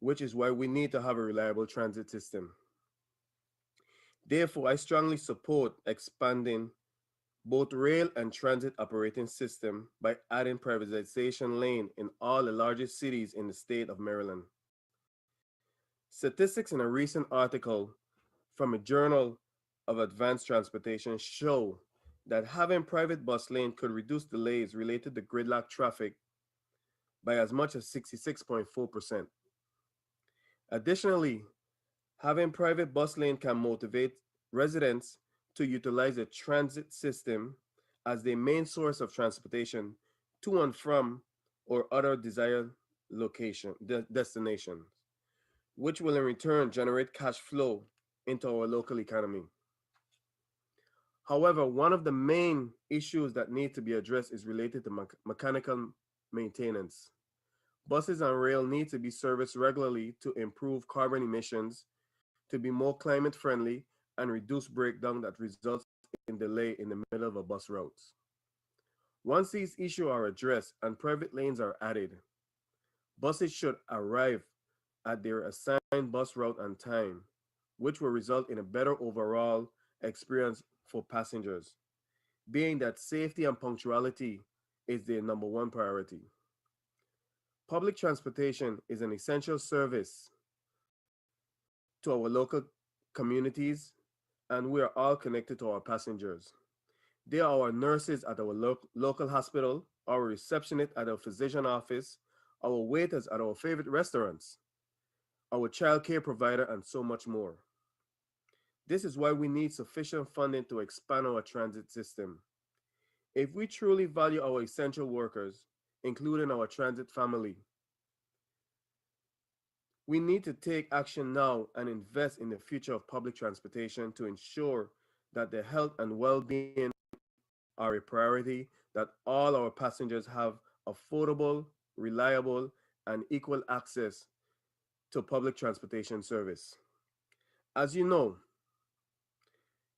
which is why we need to have a reliable transit system. Therefore, I strongly support expanding both rail and transit operating system by adding privatization lane in all the largest cities in the state of Maryland. Statistics in a recent article from a journal of advanced transportation show that having private bus lane could reduce delays related to gridlock traffic by as much as 66.4%. Additionally, having private bus lane can motivate residents to utilize the transit system as their main source of transportation to and from or other desired destinations, which will in return generate cash flow into our local economy. However, one of the main issues that need to be addressed is related to mechanical maintenance. Buses and rail need to be serviced regularly to improve carbon emissions, to be more climate friendly, and reduce breakdown that results in delay in the middle of a bus routes. Once these issues are addressed and private lanes are added, buses should arrive at their assigned bus route on time, which will result in a better overall experience for passengers, being that safety and punctuality is their number one priority. Public transportation is an essential service to our local communities, and we are all connected to our passengers. They are our nurses at our local hospital, our receptionist at our physician office, our waiters at our favorite restaurants, our child care provider, and so much more. This is why we need sufficient funding to expand our transit system. If we truly value our essential workers, including our transit family, we need to take action now and invest in the future of public transportation to ensure that the health and well-being are a priority, that all our passengers have affordable, reliable, and equal access to public transportation service. As you know,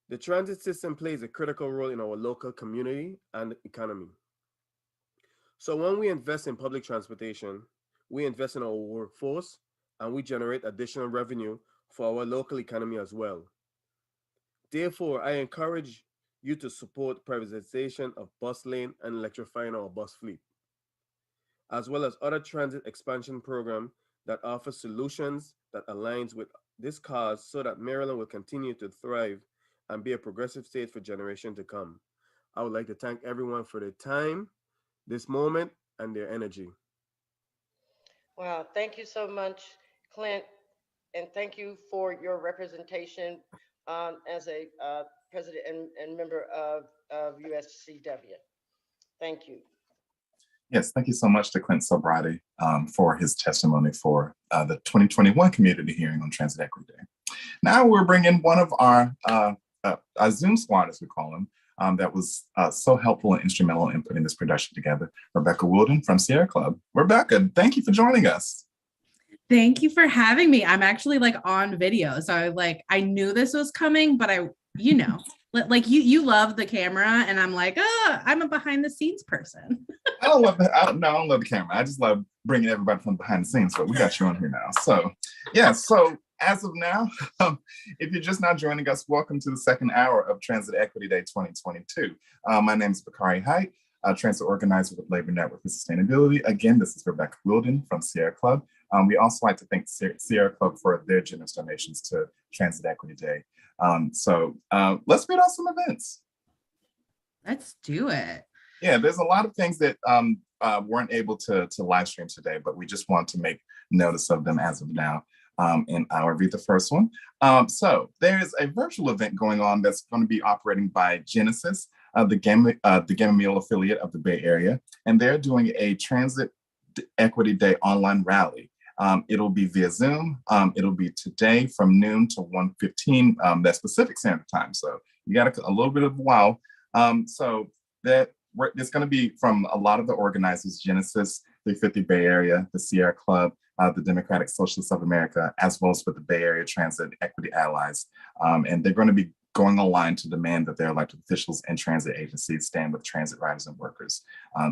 the transit system plays a critical role in our local community and economy. So when we invest in public transportation, we invest in our workforce and we generate additional revenue for our local economy as well. Therefore, I encourage you to support privatization of bus lane and electrifying our bus fleet, as well as other transit expansion program that offer solutions that aligns with this cause so that Maryland will continue to thrive and be a progressive state for generations to come. I would like to thank everyone for their time, this moment, and their energy. Wow, thank you so much, Clint, and thank you for your representation as a president and member of USCW. Thank you. Yes, thank you so much to Clint Sobrati for his testimony for the 2021 community hearing on Transit Equity Day. Now we're bringing one of our Zoom squad, as we call him, that was so helpful and instrumental in putting this production together, Rebecca Wilden from Sierra Club. Rebecca, thank you for joining us. Thank you for having me. I'm actually like on video. So I knew this was coming, but you love the camera and I'm like, I'm a behind the scenes person. I don't love the camera. I just love bringing everybody from behind the scenes, but we got you on here now. So yeah, so as of now, if you're just now joining us, welcome to the second hour of Transit Equity Day 2022. My name is Bakari Height, transit organizer with Labor Network for Sustainability. Again, this is Rebecca Wilden from Sierra Club. We also like to thank Sierra Club for their generous donations to Transit Equity Day. So let's read out some events. Let's do it. Yeah, there's a lot of things that weren't able to live stream today, but we just want to make notice of them as of now. And I'll read the first one. So there's a virtual event going on that's going to be operating by Genesis, the Gamma Meal affiliate of the Bay Area, and they're doing a transit Equity Day online rally. It'll be via Zoom. It'll be today from noon to 1:15, that's Pacific Standard Time. So you got a little bit of a while. So it's going to be from a lot of the organizers: Genesis, 350 Bay Area, the Sierra Club, the Democratic Socialists of America, as well as with the Bay Area Transit Equity Allies. And they're going to be going online to demand that their elected officials and transit agencies stand with transit riders and workers.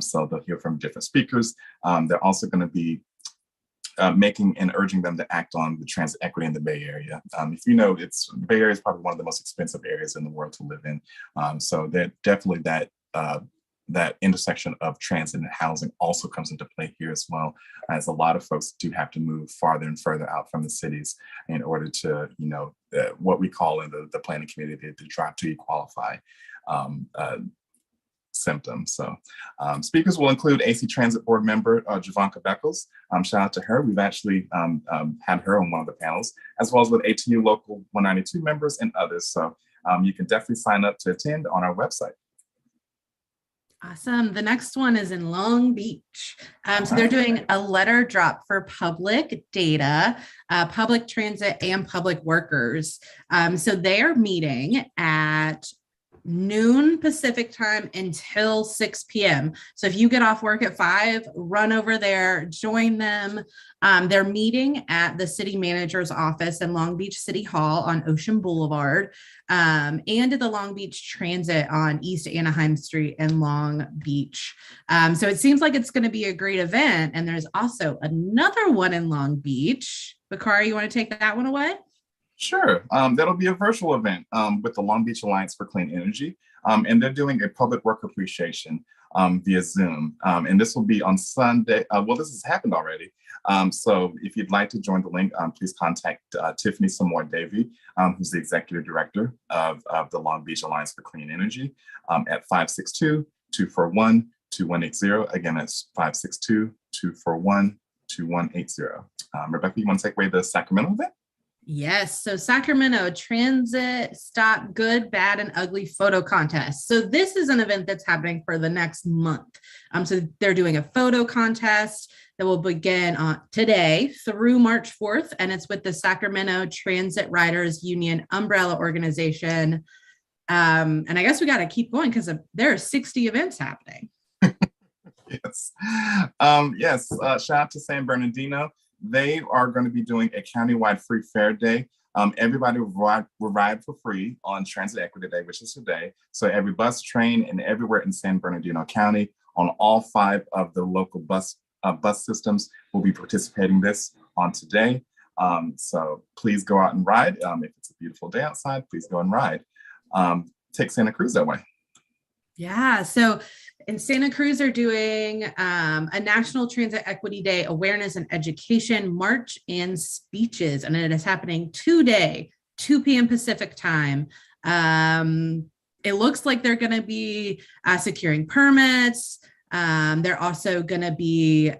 So they'll hear from different speakers. They're also going to be making and urging them to act on the transit equity in the Bay Area. If you know, the Bay Area is probably one of the most expensive areas in the world to live in. So that definitely that intersection of transit and housing also comes into play here as well, as a lot of folks do have to move farther and further out from the cities in order to, what we call in the planning community, the drive to qualify symptom. So speakers will include AC Transit Board member Javanka Beckles. Shout out to her. We've actually had her on one of the panels, as well as with ATU Local 192 members and others. So you can definitely sign up to attend on our website. Awesome. The next one is in Long Beach. So they're doing a letter drop for public data, public transit, and public workers. So they are meeting at noon Pacific time until 6 p.m. So if you get off work at 5, run over there, join them. They're meeting at the city manager's office in Long Beach City Hall on Ocean Boulevard, and at the Long Beach Transit on East Anaheim Street in Long Beach. So it seems like it's going to be a great event. And there's also another one in Long Beach. Bakari, you want to take that one away? Sure. That'll be a virtual event with the Long Beach Alliance for Clean Energy. And they're doing a public work appreciation via Zoom. And this will be on Sunday. Well, this has happened already. So if you'd like to join the link, please contact Tiffany Samore Davey, who's the executive director of the Long Beach Alliance for Clean Energy at 562-241-2180. Again, that's 562-241-2180. Rebecca, you want to take away the Sacramento event? Yes. So Sacramento Transit Stop Good, Bad, and Ugly Photo Contest. So this is an event that's happening for the next month. So they're doing a photo contest that will begin on today through March 4th. And it's with the Sacramento Transit Riders Union umbrella organization. And I guess we got to keep going because there are 60 events happening. Yes. Shout out to San Bernardino. They are going to be doing a countywide free fare day. Everybody will ride for free on Transit Equity Day, which is today. So every bus, train, and everywhere in San Bernardino County on all 5 of the local bus systems will be participating on today. So please go out and ride. If it's a beautiful day outside, please go and ride. Take Santa Cruz that way. Yeah. So in Santa Cruz, they're doing a National Transit Equity Day awareness and education march and speeches, and it is happening today, 2 p.m. Pacific time. It looks like they're going to be securing permits. They're also going to be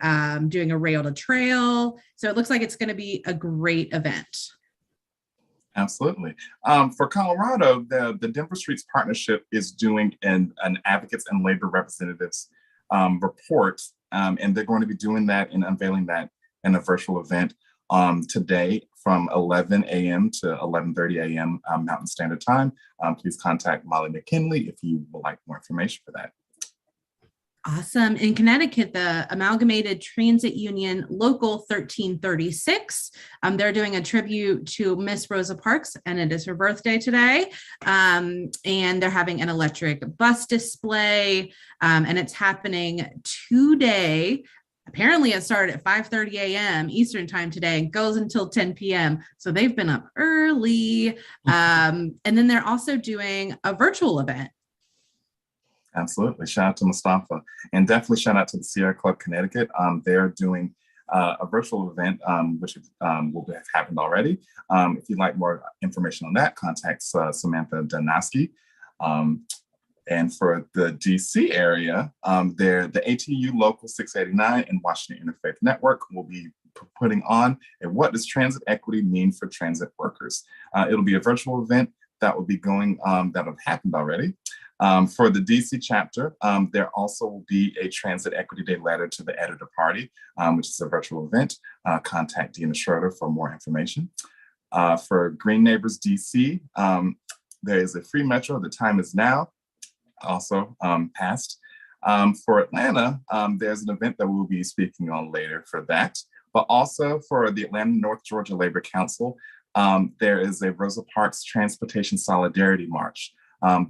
doing a rail to trail. So it looks like it's going to be a great event. Absolutely. For Colorado, the Denver Streets Partnership is doing an advocates and labor representatives report, and they're going to be doing that and unveiling that in a virtual event today from 11 a.m. to 11:30 a.m. Mountain Standard Time. Please contact Molly McKinley if you would like more information for that. Awesome. In Connecticut, the Amalgamated Transit Union Local 1336, they're doing a tribute to Miss Rosa Parks, and it is her birthday today. And they're having an electric bus display, and it's happening today. Apparently it started at 5:30 a.m. Eastern time today and goes until 10 p.m. So they've been up early. And then they're also doing a virtual event. Absolutely. Shout out to Mustafa, and definitely shout out to the Sierra Club Connecticut. They're doing a virtual event, which will have happened already. If you'd like more information on that, contact Samantha Danaski. And for the DC area, the ATU Local 689 and Washington Interfaith Network will be putting on a What Does Transit Equity Mean for Transit Workers? It'll be a virtual event that will be going, that have happened already. For the DC chapter, there also will be a Transit Equity Day letter to the editor party, which is a virtual event. Contact Dina Schroeder for more information. For Green Neighbors DC, there is a free metro. The time is now, also passed. For Atlanta, there's an event that we'll be speaking on later for that. But also for the Atlanta North Georgia Labor Council, there is a Rosa Parks Transportation Solidarity March.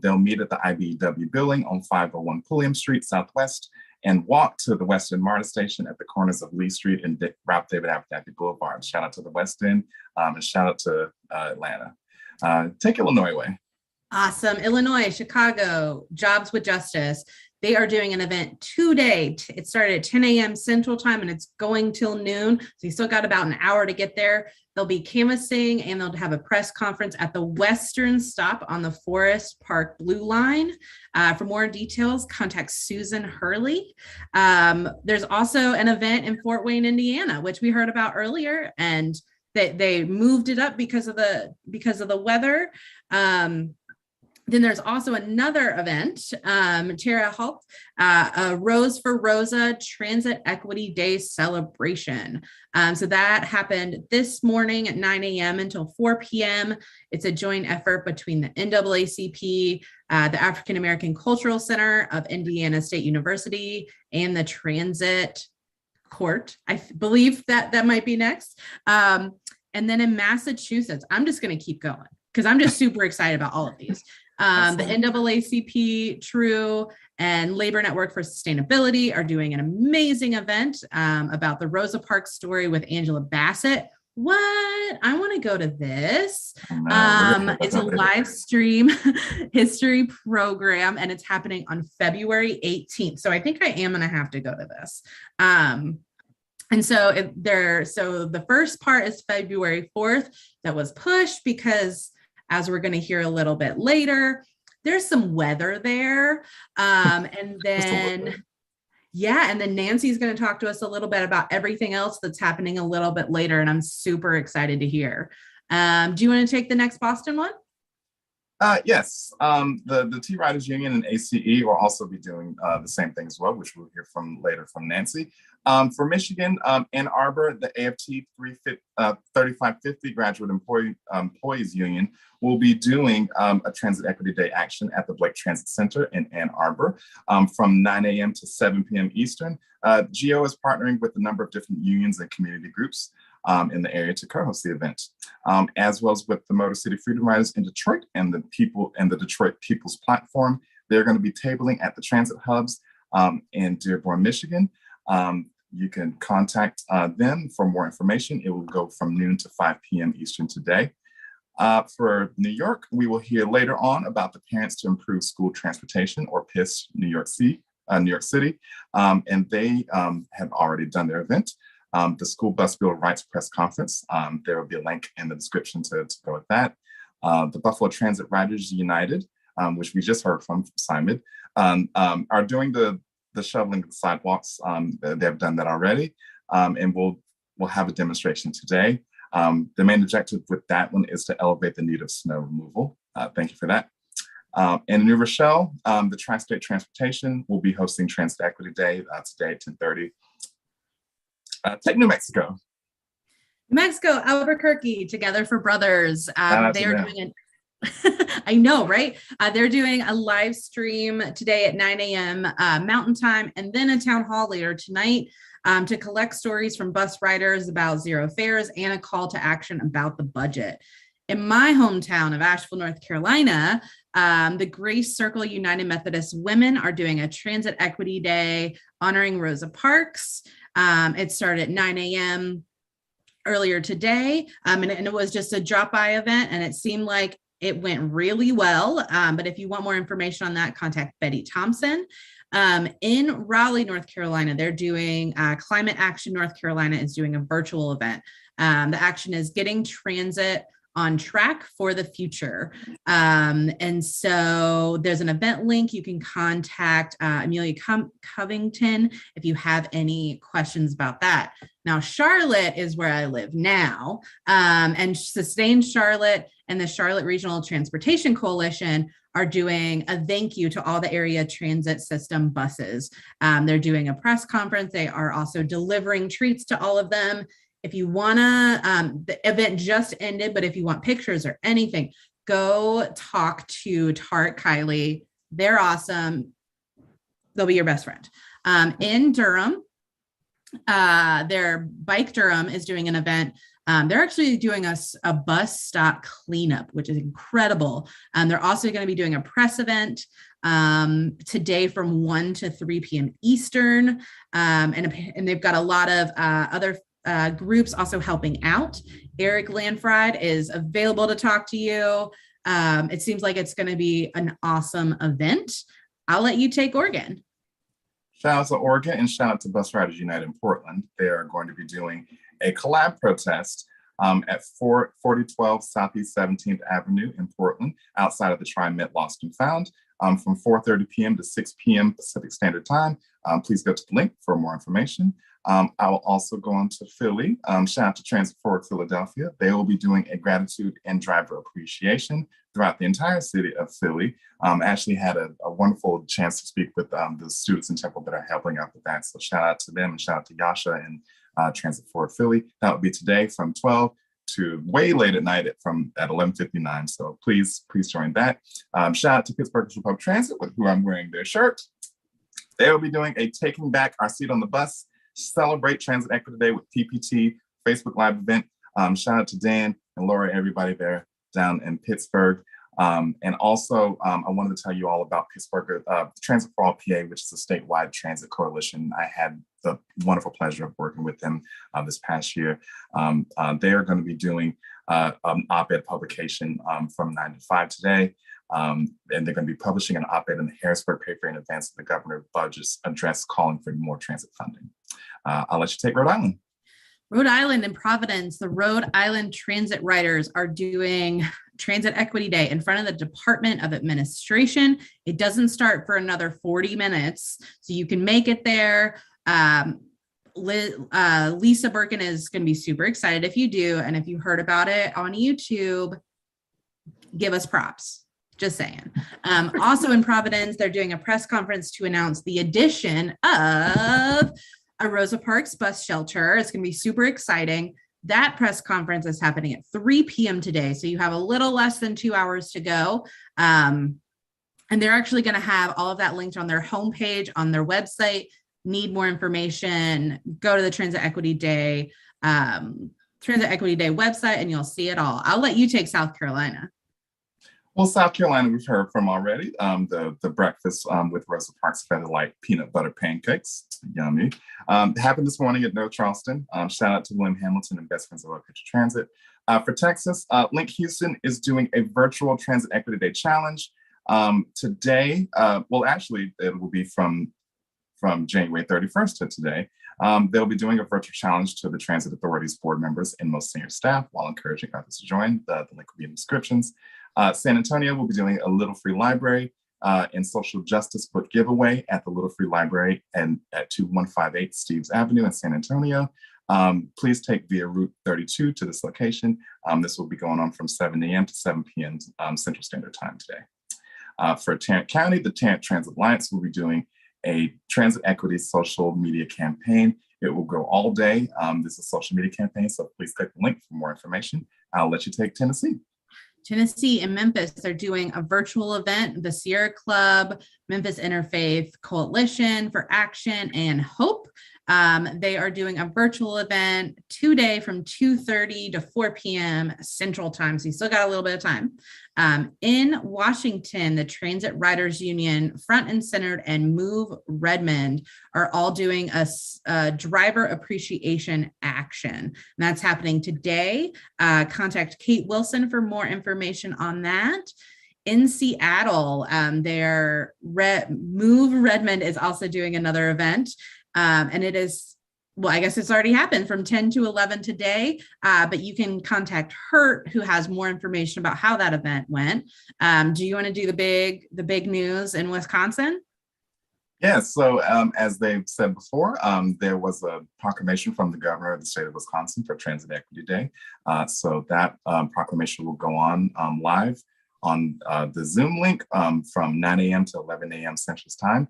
They'll meet at the IBEW building on 501 Pulliam Street Southwest and walk to the West End MARTA station at the corners of Lee Street and Ralph David Abernathy Boulevard. Shout out to the West End and shout out to Atlanta. Take Illinois away. Awesome. Illinois, Chicago, Jobs with Justice. They are doing an event today. It started at 10 a.m. Central Time and it's going till noon. So you still got about an hour to get there. They'll be canvassing and they'll have a press conference at the Western stop on the Forest Park Blue Line. For more details, contact Susan Hurley. There's also an event in Fort Wayne, Indiana, which we heard about earlier, and they moved it up because of the weather. Then there's also another event, Tara Halt, a Rose for Rosa Transit Equity Day celebration. So that happened this morning at 9 a.m. until 4 p.m. It's a joint effort between the NAACP, the African American Cultural Center of Indiana State University, and the Transit Court. I believe that might be next. And then in Massachusetts, I'm just going to keep going because I'm just super excited about all of these. The NAACP, True, and Labor Network for Sustainability are doing an amazing event about the Rosa Parks story with Angela Bassett. What? I want to go to this. It's a live stream history program and it's happening on February 18th. So I think I am going to have to go to this. And so the first part is February 4th. That was pushed because, as we're going to hear a little bit later, there's some weather there. And then Nancy's going to talk to us a little bit about everything else that's happening a little bit later. And I'm super excited to hear. Do you want to take the next Boston one? Yes, the T Riders Union and ACE will also be doing the same thing as well, which we'll hear from later from Nancy. For Michigan, Ann Arbor, the AFT 3550 Graduate Employees Union will be doing a Transit Equity Day action at the Blake Transit Center in Ann Arbor from 9 a.m. to 7 p.m. Eastern. GO is partnering with a number of different unions and community groups in the area to co-host the event, as well as with the Motor City Freedom Riders in Detroit and the Detroit People's Platform. They're going to be tabling at the transit hubs in Dearborn, Michigan. You can contact them for more information. It will go from noon to 5 p.m. Eastern today. For New York, we will hear later on about the Parents to Improve School Transportation, or PISS, New York City, and they have already done their event. The School Bus Bill Rights Press Conference. There will be a link in the description to go with that. The Buffalo Transit Riders United, which we just heard from Simon, are doing the shoveling of the sidewalks. They've done that already, and we'll have a demonstration today. The main objective with that one is to elevate the need of snow removal. Thank you for that. In New Rochelle, the Tri-State Transportation will be hosting Transit Equity Day today at 10:30. Take New Mexico. New Mexico, Albuquerque, Together for Brothers. They are doing it. I know, right? They're doing a live stream today at 9 a.m. Mountain Time, and then a town hall later tonight to collect stories from bus riders about zero fares and a call to action about the budget. In my hometown of Asheville, North Carolina, the Grace Circle United Methodist Women are doing a Transit Equity Day honoring Rosa Parks. It started at 9 a.m. earlier today, and it was just a drop-by event, and it seemed like it went really well. But if you want more information on that, contact Betty Thompson. In Raleigh, North Carolina, they're doing Climate Action North Carolina is doing a virtual event. The action is getting transit on track for the future. And so there's an event link. You can contact Amelia Covington if you have any questions about that. Now, Charlotte is where I live now, and Sustain Charlotte and the Charlotte Regional Transportation Coalition are doing a thank you to all the area transit system buses. They're doing a press conference. They are also delivering treats to all of them. If you wanna, the event just ended, but if you want pictures or anything, go talk to Tart Kylie. They're awesome. They'll be your best friend. In Durham, their Bike Durham is doing an event. They're actually doing a bus stop cleanup, which is incredible. They're also going to be doing a press event today from 1 to 3 p.m. Eastern. And they've got a lot of other groups also helping out. Eric Landfried is available to talk to you. It seems like it's going to be an awesome event. I'll let you take Oregon. Shout out to Oregon and shout out to Bus Riders United in Portland. They are going to be doing a collab protest at 4012 Southeast 17th Avenue in Portland, outside of the Tri-Met Lost and Found, from 4:30 p.m. to 6 p.m. Pacific Standard Time. Please go to the link for more information. I will also go on to Philly. Shout out to Transit Forward Philadelphia. They will be doing a gratitude and driver appreciation throughout the entire city of Philly. Actually had a wonderful chance to speak with the students in Temple that are helping out with that. So shout out to them and shout out to Yasha and Transit Forward Philly. That will be today from 12 to way late at night at 11:59. So please join that. Shout out to Pittsburgh Public Transit, with who I'm wearing their shirt. They will be doing a Taking Back Our Seat on the Bus Celebrate Transit Equity Day with PPT Facebook Live event. Shout out to Dan and Laura, everybody there down in Pittsburgh. And also, I wanted to tell you all about Pittsburgh Transit for All PA, which is a statewide transit coalition. I had the wonderful pleasure of working with them this past year. They are going to be doing an op-ed publication from 9 to 5 today. And they're going to be publishing an op-ed in the Harrisburg paper in advance of the governor's budget address calling for more transit funding. I'll let you take Rhode Island. Rhode Island and Providence, the Rhode Island Transit Riders are doing Transit Equity Day in front of the Department of Administration. It doesn't start for another 40 minutes, so you can make it there. Lisa Birkin is going to be super excited if you do, and if you heard about it on YouTube, give us props. Just saying. Also in Providence, they're doing a press conference to announce the addition of a Rosa Parks bus shelter. It's going to be super exciting. That press conference is happening at 3 p.m. today. So you have a little less than 2 hours to go. And they're actually going to have all of that linked on their homepage, on their website. Need more information, go to the Transit Equity Day website and you'll see it all. I'll let you take South Carolina. Well, South Carolina, we've heard from already. The breakfast with Rosa Parks Featherlight peanut butter pancakes, yummy. Happened this morning at North Charleston. Shout out to William Hamilton and Best Friends of Our Country Transit. For Texas, Link Houston is doing a virtual Transit Equity Day challenge today. Well, actually, it will be from January 31st to today. They'll be doing a virtual challenge to the Transit Authority's board members and most senior staff while encouraging others to join. The link will be in the descriptions. San Antonio will be doing a Little Free Library and social justice book giveaway at the Little Free Library and at 2158 Steves Avenue in San Antonio. Please take via Route 32 to this location. This will be going on from 7 a.m. to 7 p.m. Central Standard Time today. For Tarrant County, the Tarrant Transit Alliance will be doing a transit equity social media campaign. It will go all day. This is a social media campaign, so please click the link for more information. I'll let you take Tennessee. Tennessee and Memphis, they're doing a virtual event, the Sierra Club, Memphis Interfaith Coalition for Action and Hope. They are doing a virtual event today from 2:30 to 4 p.m. Central Time. So you still got a little bit of time. In Washington, the Transit Riders Union, Front and Centered, and Move Redmond are all doing a driver appreciation action. And that's happening today. Contact Kate Wilson for more information on that. In Seattle, their Move Redmond is also doing another event. And it is, well, I guess it's already happened from 10 to 11 today, but you can contact Hurt, who has more information about how that event went. Do you want to do the big news in Wisconsin? Yeah, so as they've said before, there was a proclamation from the governor of the state of Wisconsin for Transit Equity Day. So that proclamation will go on live on the Zoom link from 9 a.m. to 11 a.m. Central Time.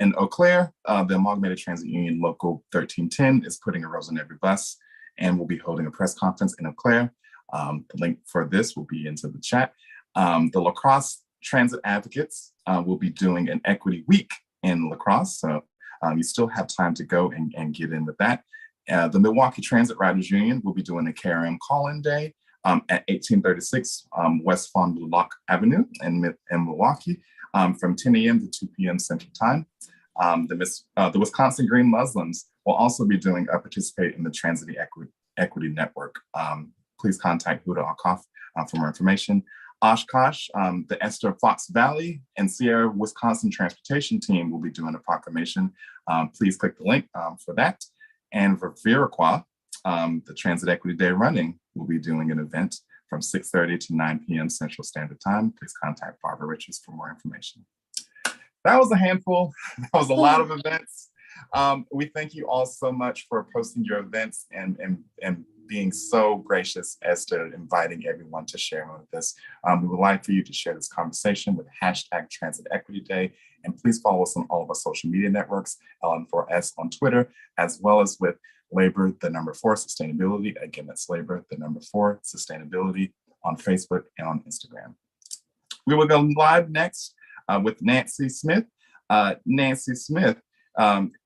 In Eau Claire, the Amalgamated Transit Union Local 1310 is putting a Rose on every bus and will be holding a press conference in Eau Claire. The link for this will be into the chat. The La Crosse Transit Advocates will be doing an equity week in La Crosse. So you still have time to go and get in with that. The Milwaukee Transit Riders Union will be doing a KRM call-in day at 1836 West Fond du Lac Avenue in Milwaukee from 10 a.m. to 2 p.m. Central Time. The Wisconsin Green Muslims will also be doing participate in the Transit Equity Network. Please contact Huda Alkoff for more information. Oshkosh, the Esther Fox Valley and Sierra Wisconsin Transportation Team will be doing a proclamation. Please click the link for that. And for Viroqua, the Transit Equity Day Running will be doing an event from 6:30 to 9 p.m. Central Standard Time. Please contact Barbara Richards for more information. That was a handful. That was a lot of events. We thank you all so much for posting your events and being so gracious as to inviting everyone to share with us. We would like for you to share this conversation with hashtag Transit Equity Day. And please follow us on all of our social media networks, LN4S on Twitter, as well as with Labor, the number 4 Sustainability. Again, that's Labor, the number 4 Sustainability on Facebook and on Instagram. We will go live next with Nancy Smith. Nancy Smith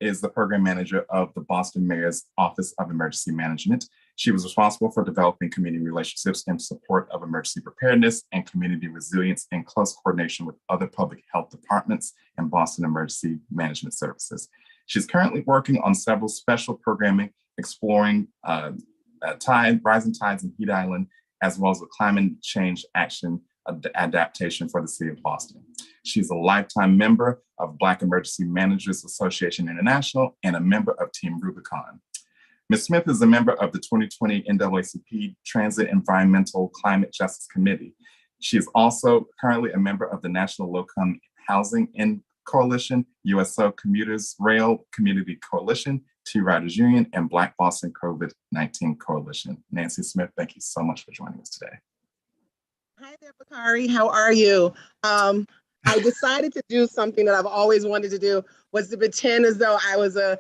is the program manager of the Boston Mayor's Office of Emergency Management. She was responsible for developing community relationships in support of emergency preparedness and community resilience in close coordination with other public health departments and Boston Emergency Management Services. She's currently working on several special programming exploring rising tides in Heat Island, as well as the climate change action adaptation for the city of Boston. She's a lifetime member of Black Emergency Managers Association International and a member of Team Rubicon. Ms. Smith is a member of the 2020 NAACP Transit Environmental Climate Justice Committee. She is also currently a member of the National Low-Income Housing Coalition, USO Commuters Rail Community Coalition, T-Riders Union, and Black Boston COVID-19 Coalition. Nancy Smith, thank you so much for joining us today. Hi there, Bakari. How are you? I decided to do something that I've always wanted to do, was to pretend as though I was a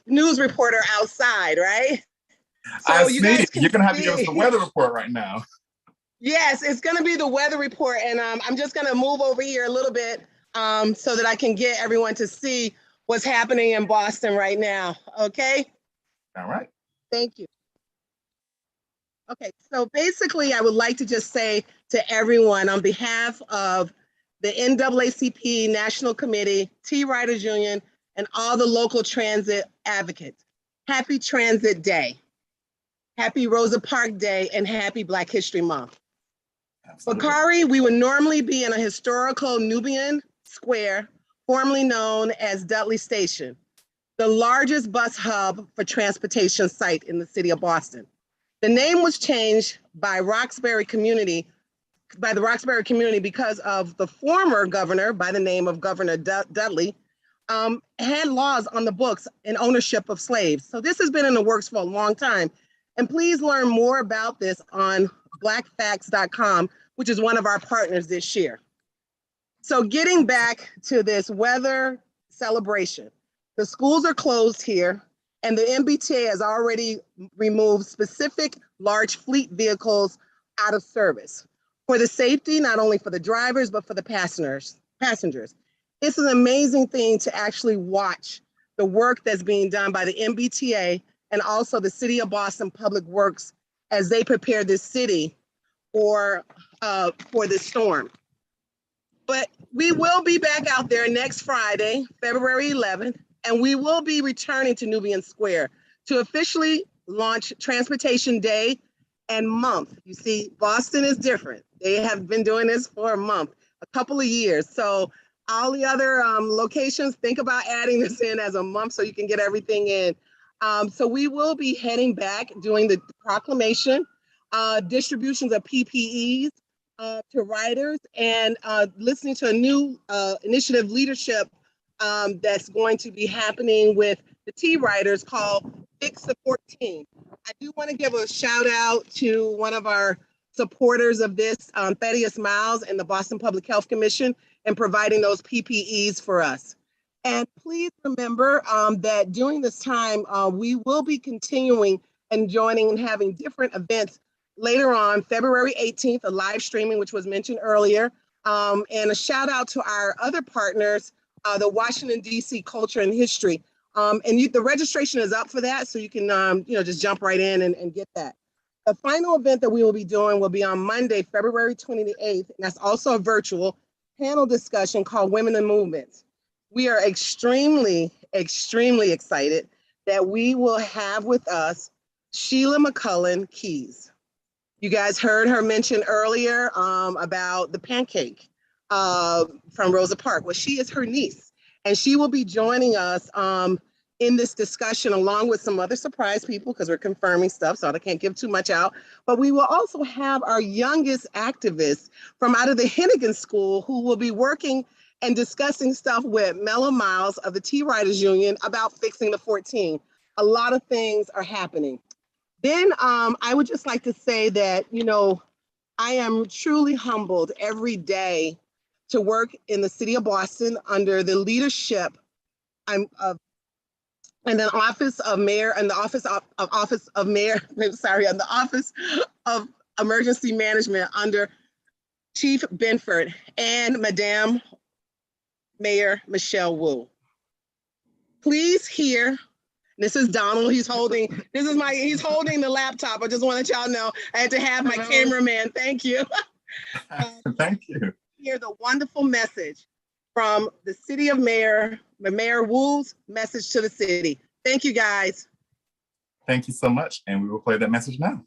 news reporter outside, right? So I you see. guys You're going to have to see. give us the weather report right now. Yes, it's going to be the weather report. And I'm just going to move over here a little bit so that I can get everyone to see what's happening in Boston right now. Okay? All right. Thank you. Okay, so basically, I would like to just say to everyone on behalf of the NAACP National Committee, T-Riders Union, and all the local transit advocates, happy Transit Day, happy Rosa Parks Day, and happy Black History Month. Bakari, we would normally be in a historical Nubian Square, formerly known as Dudley Station, the largest bus hub for transportation site in the city of Boston. The name was changed by the Roxbury community because of the former governor by the name of Governor Dudley had laws on the books and ownership of slaves. So this has been in the works for a long time. And please learn more about this on blackfacts.com, which is one of our partners this year. So getting back to this weather celebration, the schools are closed here and the MBTA has already removed specific large fleet vehicles out of service for the safety, not only for the drivers, but for the passengers. It's an amazing thing to actually watch the work that's being done by the MBTA and also the City of Boston Public Works as they prepare this city for this storm. But we will be back out there next Friday, February 11th, and we will be returning to Nubian Square to officially launch Transportation Day and month. You see, Boston is different. They have been doing this for a couple of years. So all the other locations, think about adding this in as a month so you can get everything in. So we will be heading back, doing the proclamation, distributions of PPEs to riders, and listening to a new initiative leadership that's going to be happening with the T-Riders called Big Support Team. I do want to give a shout out to one of our supporters of this, Thaddeus Miles and the Boston Public Health Commission, and providing those PPEs for us. And please remember that during this time, we will be continuing and joining and having different events later on, February 18th, a live streaming, which was mentioned earlier, and a shout out to our other partners, the Washington, D.C. Culture and History. The registration is up for that, so you can just jump right in and get that. The final event that we will be doing will be on Monday, February 28th, and that's also a virtual panel discussion called Women in Movements. We are extremely, extremely excited that we will have with us Sheila McCullen Keys. You guys heard her mention earlier about the pancake from Rosa Parks. Well, she is her niece, and she will be joining us in this discussion along with some other surprise people because we're confirming stuff, so I can't give too much out. But we will also have our youngest activists from out of the Hennigan School who will be working and discussing stuff with Mellow Miles of the T-Riders Union about fixing the 14. A lot of things are happening. Then I would just like to say that, I am truly humbled every day to work in the city of Boston under the leadership of and the office of mayor and the office of mayor, and the office of emergency management under Chief Benford and Madame Mayor Michelle Wu. Please hear, this is Donald, he's holding the laptop. I just want to let y'all know I had to have my cameraman, thank you. Thank you. Hear the wonderful message from the city of Mayor Wu's message to the city. Thank you, guys. Thank you so much. And we will play that message now.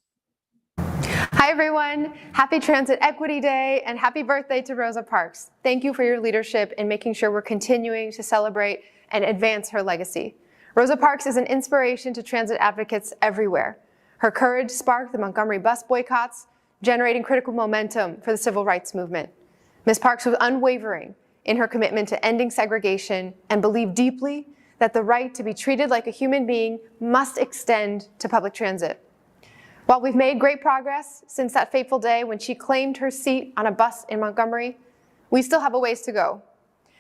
Hi, everyone. Happy Transit Equity Day and happy birthday to Rosa Parks. Thank you for your leadership in making sure we're continuing to celebrate and advance her legacy. Rosa Parks is an inspiration to transit advocates everywhere. Her courage sparked the Montgomery bus boycotts, generating critical momentum for the civil rights movement. Ms. Parks was unwavering in her commitment to ending segregation and believed deeply that the right to be treated like a human being must extend to public transit. While we've made great progress since that fateful day when she claimed her seat on a bus in Montgomery, we still have a ways to go.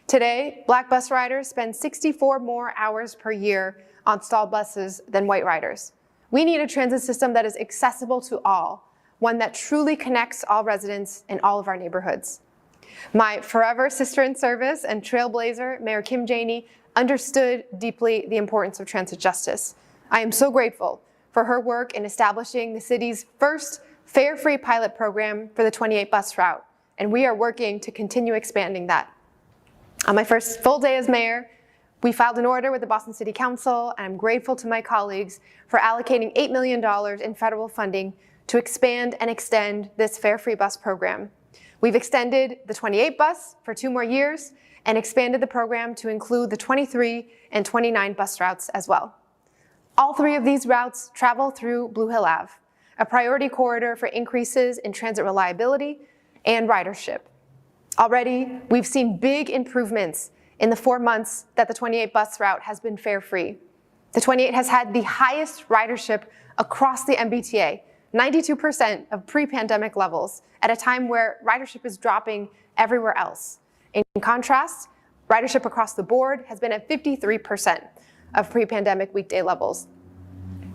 Today, Black bus riders spend 64 more hours per year on stalled buses than white riders. We need a transit system that is accessible to all, one that truly connects all residents in all of our neighborhoods. My forever sister in service and trailblazer, Mayor Kim Janey, understood deeply the importance of transit justice. I am so grateful for her work in establishing the city's first fare-free pilot program for the 28 bus route, and we are working to continue expanding that. On my first full day as mayor, we filed an order with the Boston City Council, and I'm grateful to my colleagues for allocating $8 million in federal funding to expand and extend this fare-free bus program. We've extended the 28 bus for 2 more years and expanded the program to include the 23 and 29 bus routes as well. All 3 of these routes travel through Blue Hill Ave, a priority corridor for increases in transit reliability and ridership. Already, we've seen big improvements in the 4 months that the 28 bus route has been fare-free. The 28 has had the highest ridership across the MBTA, 92% of pre-pandemic levels, at a time where ridership is dropping everywhere else. In contrast, ridership across the board has been at 53% of pre-pandemic weekday levels.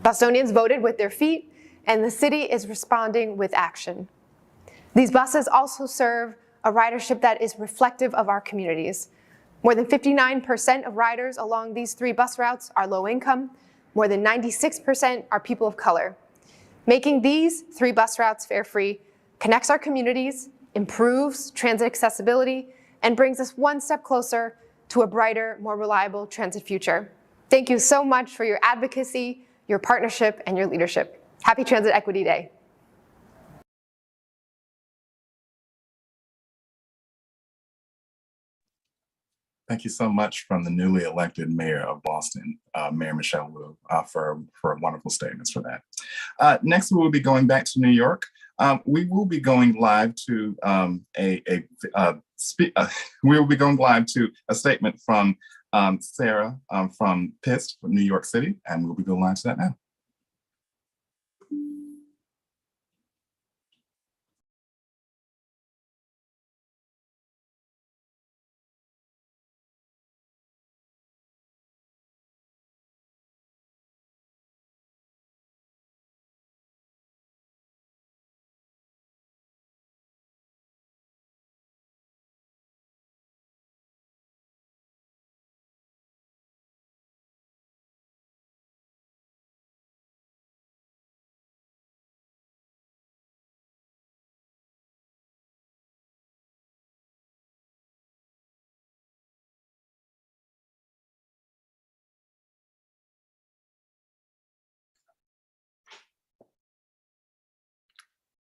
Bostonians voted with their feet, and the city is responding with action. These buses also serve a ridership that is reflective of our communities. More than 59% of riders along these 3 bus routes are low income. More than 96% are people of color. Making these 3 bus routes fare-free connects our communities, improves transit accessibility, and brings us one step closer to a brighter, more reliable transit future. Thank you so much for your advocacy, your partnership, and your leadership. Happy Transit Equity Day. Thank you so much from the newly elected mayor of Boston, Mayor Michelle Wu, for wonderful statements for that. Next, we will be going back to New York. We will be going live to a statement from Sarah from PIST from New York City, and we'll be going live to that now.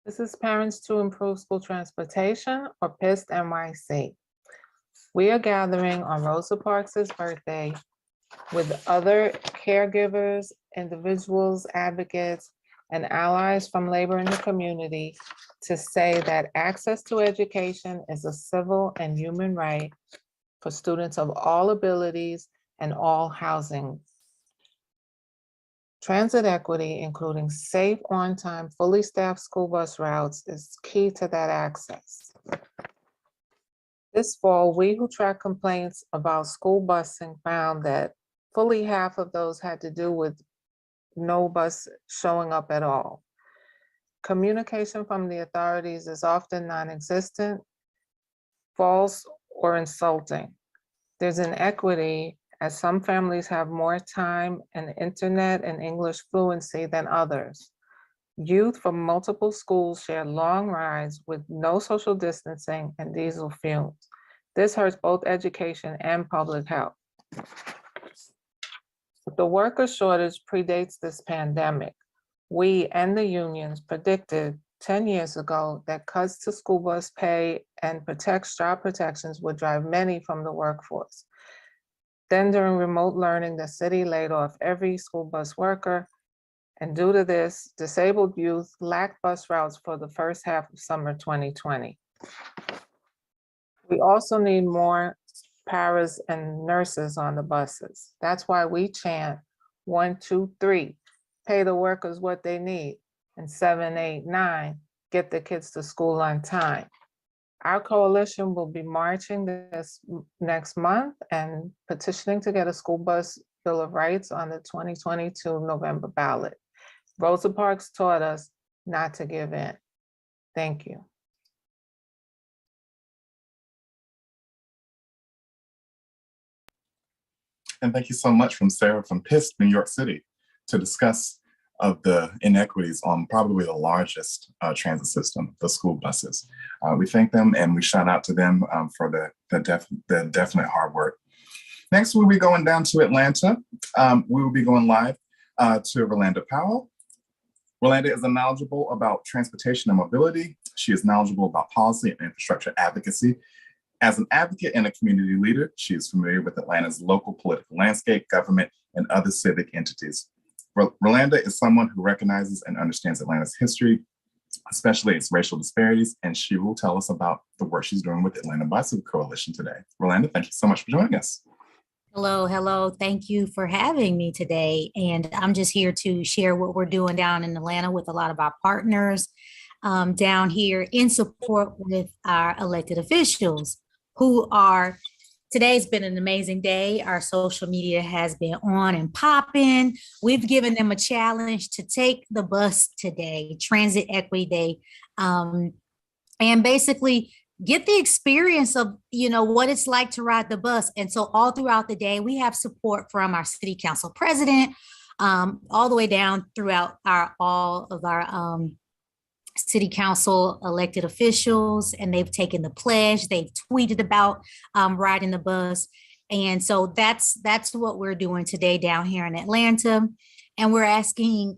This is Parents to Improve School Transportation, or PIST NYC. We are gathering on Rosa Parks' birthday with other caregivers, individuals, advocates, and allies from labor in the community to say that access to education is a civil and human right for students of all abilities and all housing. Transit equity, including safe, on-time, fully staffed school bus routes, is key to that access. This fall, we who track complaints about school busing found that fully half of those had to do with no bus showing up at all. Communication from the authorities is often non-existent, false, or insulting. There's inequity as some families have more time and internet and English fluency than others. Youth from multiple schools share long rides with no social distancing and diesel fumes. This hurts both education and public health. The worker shortage predates this pandemic. We and the unions predicted 10 years ago that cuts to school bus pay and job protections would drive many from the workforce. Then during remote learning, the city laid off every school bus worker. And due to this, disabled youth lacked bus routes for the first half of summer 2020. We also need more paras and nurses on the buses. That's why we chant 1, 2, 3, pay the workers what they need, and 7, 8, 9, get the kids to school on time. Our coalition will be marching this next month and petitioning to get a school bus Bill of Rights on the 2022 November ballot. Rosa Parks taught us not to give in. Thank you. And thank you so much from Sarah from PIST, New York City, to discuss of the inequities on probably the largest transit system, the school buses. We thank them and we shout out to them for the definite hard work. Next, we'll be going down to Atlanta. We will be going live to Rolanda Powell. Rolanda is knowledgeable about transportation and mobility. She is knowledgeable about policy and infrastructure advocacy. As an advocate and a community leader, she is familiar with Atlanta's local political landscape, government, and other civic entities. Rolanda is someone who recognizes and understands Atlanta's history, especially its racial disparities, and she will tell us about the work she's doing with the Atlanta Bicycle Coalition today. Rolanda, thank you so much for joining us. Hello. Thank you for having me today. And I'm just here to share what we're doing down in Atlanta with a lot of our partners down here in support with our elected officials who are. Today's been an amazing day. Our social media has been on and popping. We've given them a challenge to take the bus today, Transit Equity Day, and basically get the experience of, what it's like to ride the bus. And so all throughout the day, we have support from our city council president, all the way down throughout all of our city council elected officials, and they've taken the pledge. They've tweeted about riding the bus. And so that's what we're doing today down here in Atlanta. And we're asking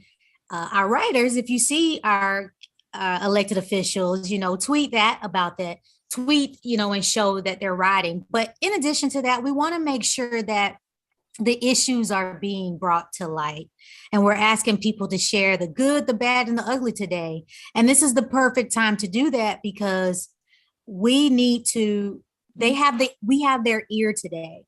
our riders, if you see our elected officials, tweet about that, tweet, and show that they're riding. But in addition to that, we want to make sure that the issues are being brought to light. And we're asking people to share the good, the bad, and the ugly today. And this is the perfect time to do that because we have their ear today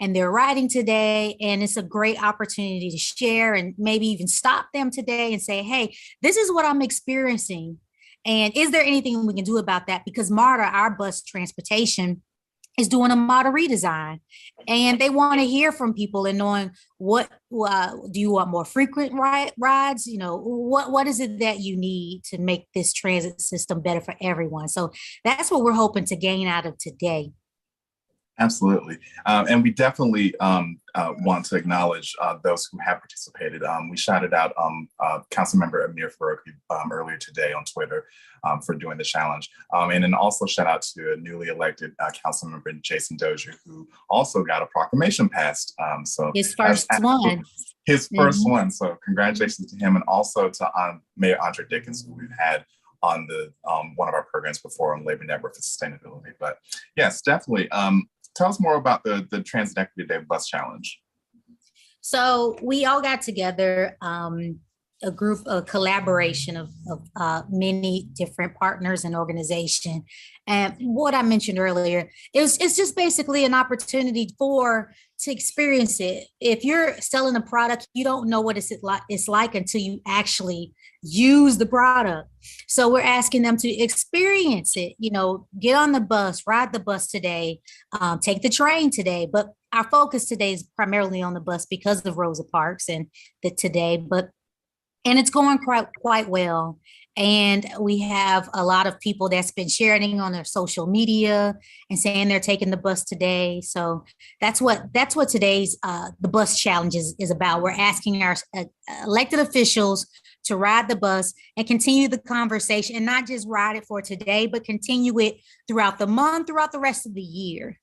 and they're riding today. And it's a great opportunity to share and maybe even stop them today and say, hey, this is what I'm experiencing. And is there anything we can do about that? Because MARTA, our bus transportation, is doing a model redesign, and they want to hear from people and knowing what do you want more frequent rides? What is it that you need to make this transit system better for everyone? So that's what we're hoping to gain out of today. Absolutely. And we definitely want to acknowledge those who have participated. We shouted out Councilmember Amir Farouk earlier today on Twitter for doing the challenge. And then also shout out to a newly elected Councilmember Jason Dozier, who also got a proclamation passed. So his first one. His first one. So congratulations to him, and also to Mayor Andre Dickens, who we've had on the one of our programs before on Labor Network for Sustainability. But yes, definitely. Tell us more about the Transit Equity Day Bus Challenge. So we all got together, a group, a collaboration of many different partners and organizations. And what I mentioned earlier, it's just basically an opportunity to experience it. If you're selling a product, you don't know what it's like until you actually use the product. So we're asking them to experience it, get on the bus, ride the bus today, take the train today. But our focus today is primarily on the bus because of Rosa Parks and and it's going quite well. And we have a lot of people that's been sharing on their social media and saying they're taking the bus today. So that's what today's the bus challenge is about. We're asking our elected officials to ride the bus and continue the conversation, and not just ride it for today, but continue it throughout the month, throughout the rest of the year.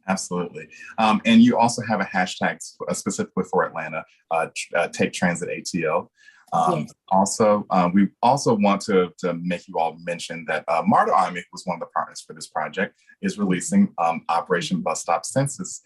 Absolutely. And you also have a hashtag specifically for Atlanta, Take Transit ATL. Yes. Also, we also want to make you all mention that MARTA Army, who was one of the partners for this project, is releasing Operation Bus Stop Census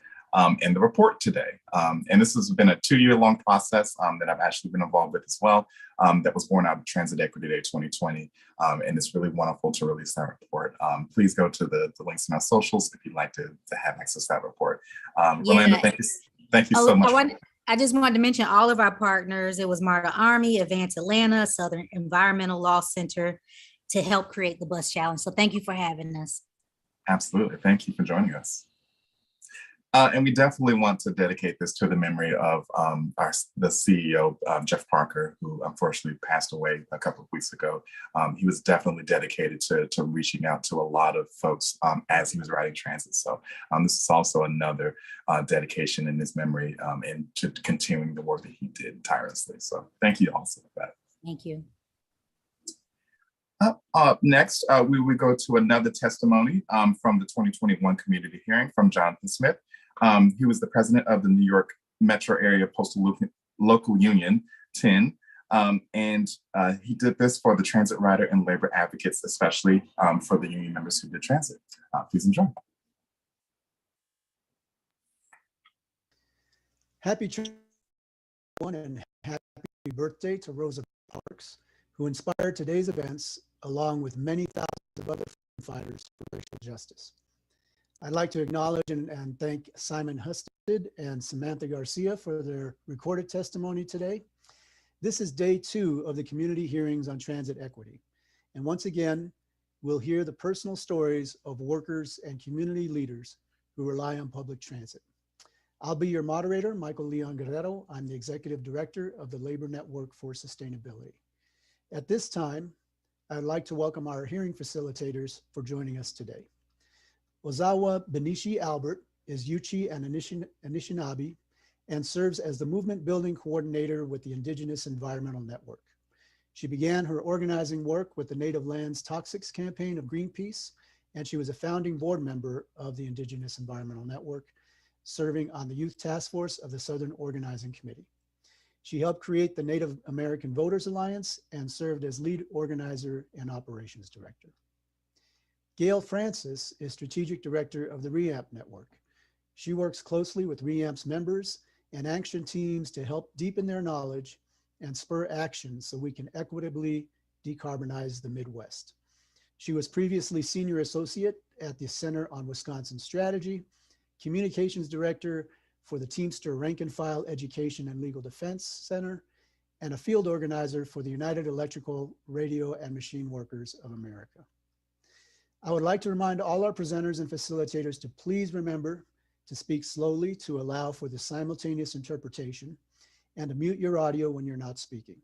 in the report today. And this has been a 2-year-long process that I've actually been involved with as well, that was born out of Transit Equity Day 2020. And it's really wonderful to release that report. Please go to the links in our socials if you'd like to have access to that report. Rolanda, thank you so much. I just wanted to mention all of our partners. It was MARTA Army, Advance Atlanta, Southern Environmental Law Center to help create the bus challenge. So thank you for having us. Absolutely. Thank you for joining us. And we definitely want to dedicate this to the memory of the CEO, Jeff Parker, who unfortunately passed away a couple of weeks ago. He was definitely dedicated to reaching out to a lot of folks as he was riding transit. So this is also another dedication in his memory and to continuing the work that he did tirelessly. So thank you also for that. Thank you. Next, we would go to another testimony from the 2021 community hearing from Jonathan Smith. He was the president of the New York Metro Area Postal Local Union, 10, and he did this for the transit rider and labor advocates, especially for the union members who did transit. Please enjoy. Happy and happy birthday to Rosa Parks, who inspired today's events, along with many thousands of other fighters for racial justice. I'd like to acknowledge and thank Simon Husted and Samantha Garcia for their recorded testimony today. This is day 2 of the community hearings on transit equity. And once again, we'll hear the personal stories of workers and community leaders who rely on public transit. I'll be your moderator, Michael Leon Guerrero. I'm the Executive Director of the Labor Network for Sustainability. At this time, I'd like to welcome our hearing facilitators for joining us today. Ozawa Benishi Albert is Yuchi and Anishinaabe and serves as the movement building coordinator with the Indigenous Environmental Network. She began her organizing work with the Native Lands Toxics Campaign of Greenpeace, and she was a founding board member of the Indigenous Environmental Network, serving on the Youth Task Force of the Southern Organizing Committee. She helped create the Native American Voters Alliance and served as lead organizer and operations director. Gail Francis is strategic director of the REAMP network. She works closely with REAMP's members and action teams to help deepen their knowledge and spur action so we can equitably decarbonize the Midwest. She was previously senior associate at the Center on Wisconsin Strategy, communications director for the Teamster Rank and File Education and Legal Defense Center, and a field organizer for the United Electrical, Radio, and Machine Workers of America. I would like to remind all our presenters and facilitators to please remember to speak slowly to allow for the simultaneous interpretation and to mute your audio when you're not speaking.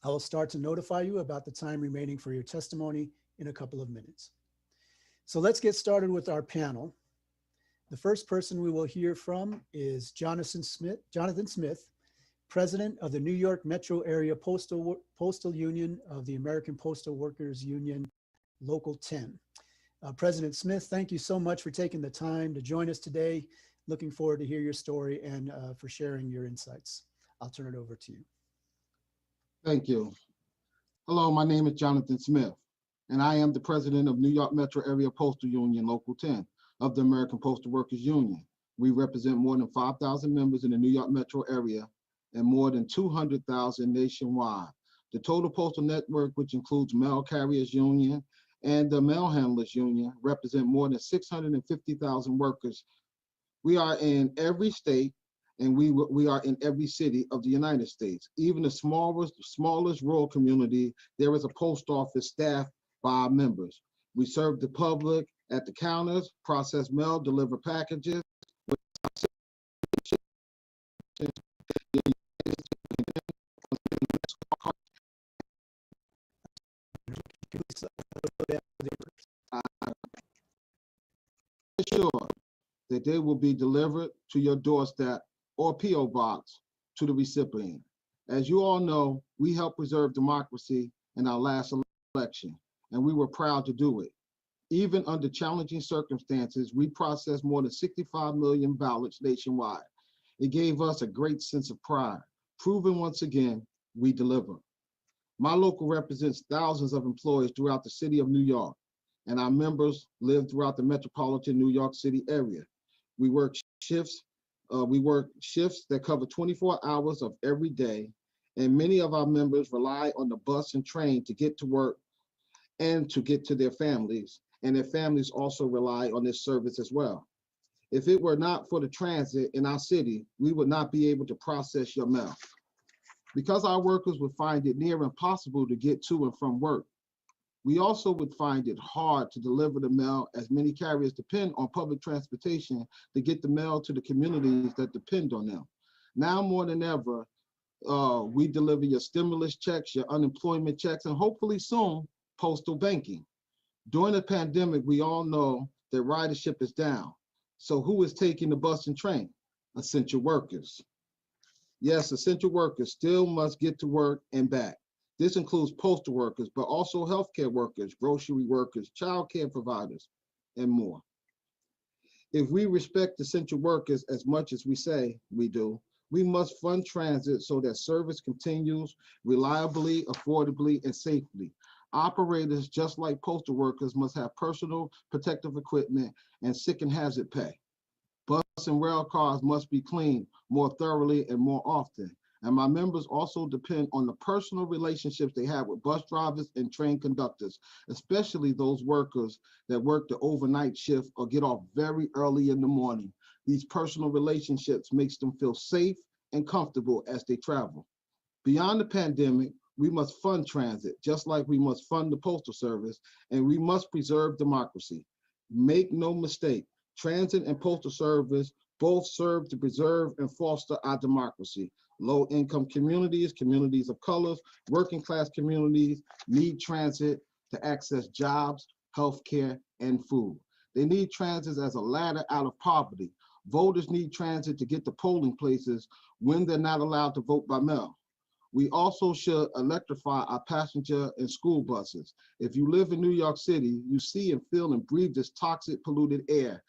I will start to notify you about the time remaining for your testimony in a couple of minutes. So let's get started with our panel. The first person we will hear from is Jonathan Smith, president of the New York Metro Area Postal Union of the American Postal Workers Union, Local 10. President Smith, thank you so much for taking the time to join us today. Looking forward to hear your story and for sharing your insights. I'll turn it over to you. Thank you. Hello, my name is Jonathan Smith, and I am the president of New York Metro Area Postal Union Local 10 of the American Postal Workers Union. We represent more than 5,000 members in the New York metro area and more than 200,000 nationwide. The total postal network, which includes Mail Carriers Union and the Mail Handlers Union, represent more than 650,000 workers. We are in every state and we are in every city of the United States. Even the smallest rural community, there is a post office staffed by our members. We serve the public at the counters, process mail, deliver packages. Sure that they will be delivered to your doorstep or P.O. box to the recipient. As you all know, we helped preserve democracy in our last election, and we were proud to do it. Even under challenging circumstances, we processed more than 65 million ballots nationwide. It gave us a great sense of pride, proving once again, we deliver. My local represents thousands of employees throughout the city of New York, and our members live throughout the metropolitan New York City area. We work shifts that cover 24 hours of every day, and many of our members rely on the bus and train to get to work and to get to their families, and their families also rely on this service as well. If it were not for the transit in our city, we would not be able to process your mail. Because our workers would find it near impossible to get to and from work, we also would find it hard to deliver the mail, as many carriers depend on public transportation to get the mail to the communities that depend on them. Now more than ever, we deliver your stimulus checks, your unemployment checks, and hopefully soon, postal banking. During the pandemic, we all know that ridership is down. So who is taking the bus and train? Essential workers. Yes, essential workers still must get to work and back. This includes postal workers, but also healthcare workers, grocery workers, child care providers, and more. If we respect essential workers as much as we say we do, we must fund transit so that service continues reliably, affordably, and safely. Operators, just like postal workers, must have personal protective equipment and sick and hazard pay. Bus and rail cars must be cleaned more thoroughly and more often. And my members also depend on the personal relationships they have with bus drivers and train conductors, especially those workers that work the overnight shift or get off very early in the morning. These personal relationships makes them feel safe and comfortable as they travel. Beyond the pandemic, we must fund transit, just like we must fund the Postal Service, and we must preserve democracy. Make no mistake, transit and Postal Service both serve to preserve and foster our democracy. Low-income communities, communities of colors, working class communities need transit to access jobs, healthcare, and food. They need transit as a ladder out of poverty. Voters need transit to get to polling places when they're not allowed to vote by mail. We also should electrify our passenger and school buses. If you live in New York City, you see and feel and breathe this toxic, polluted air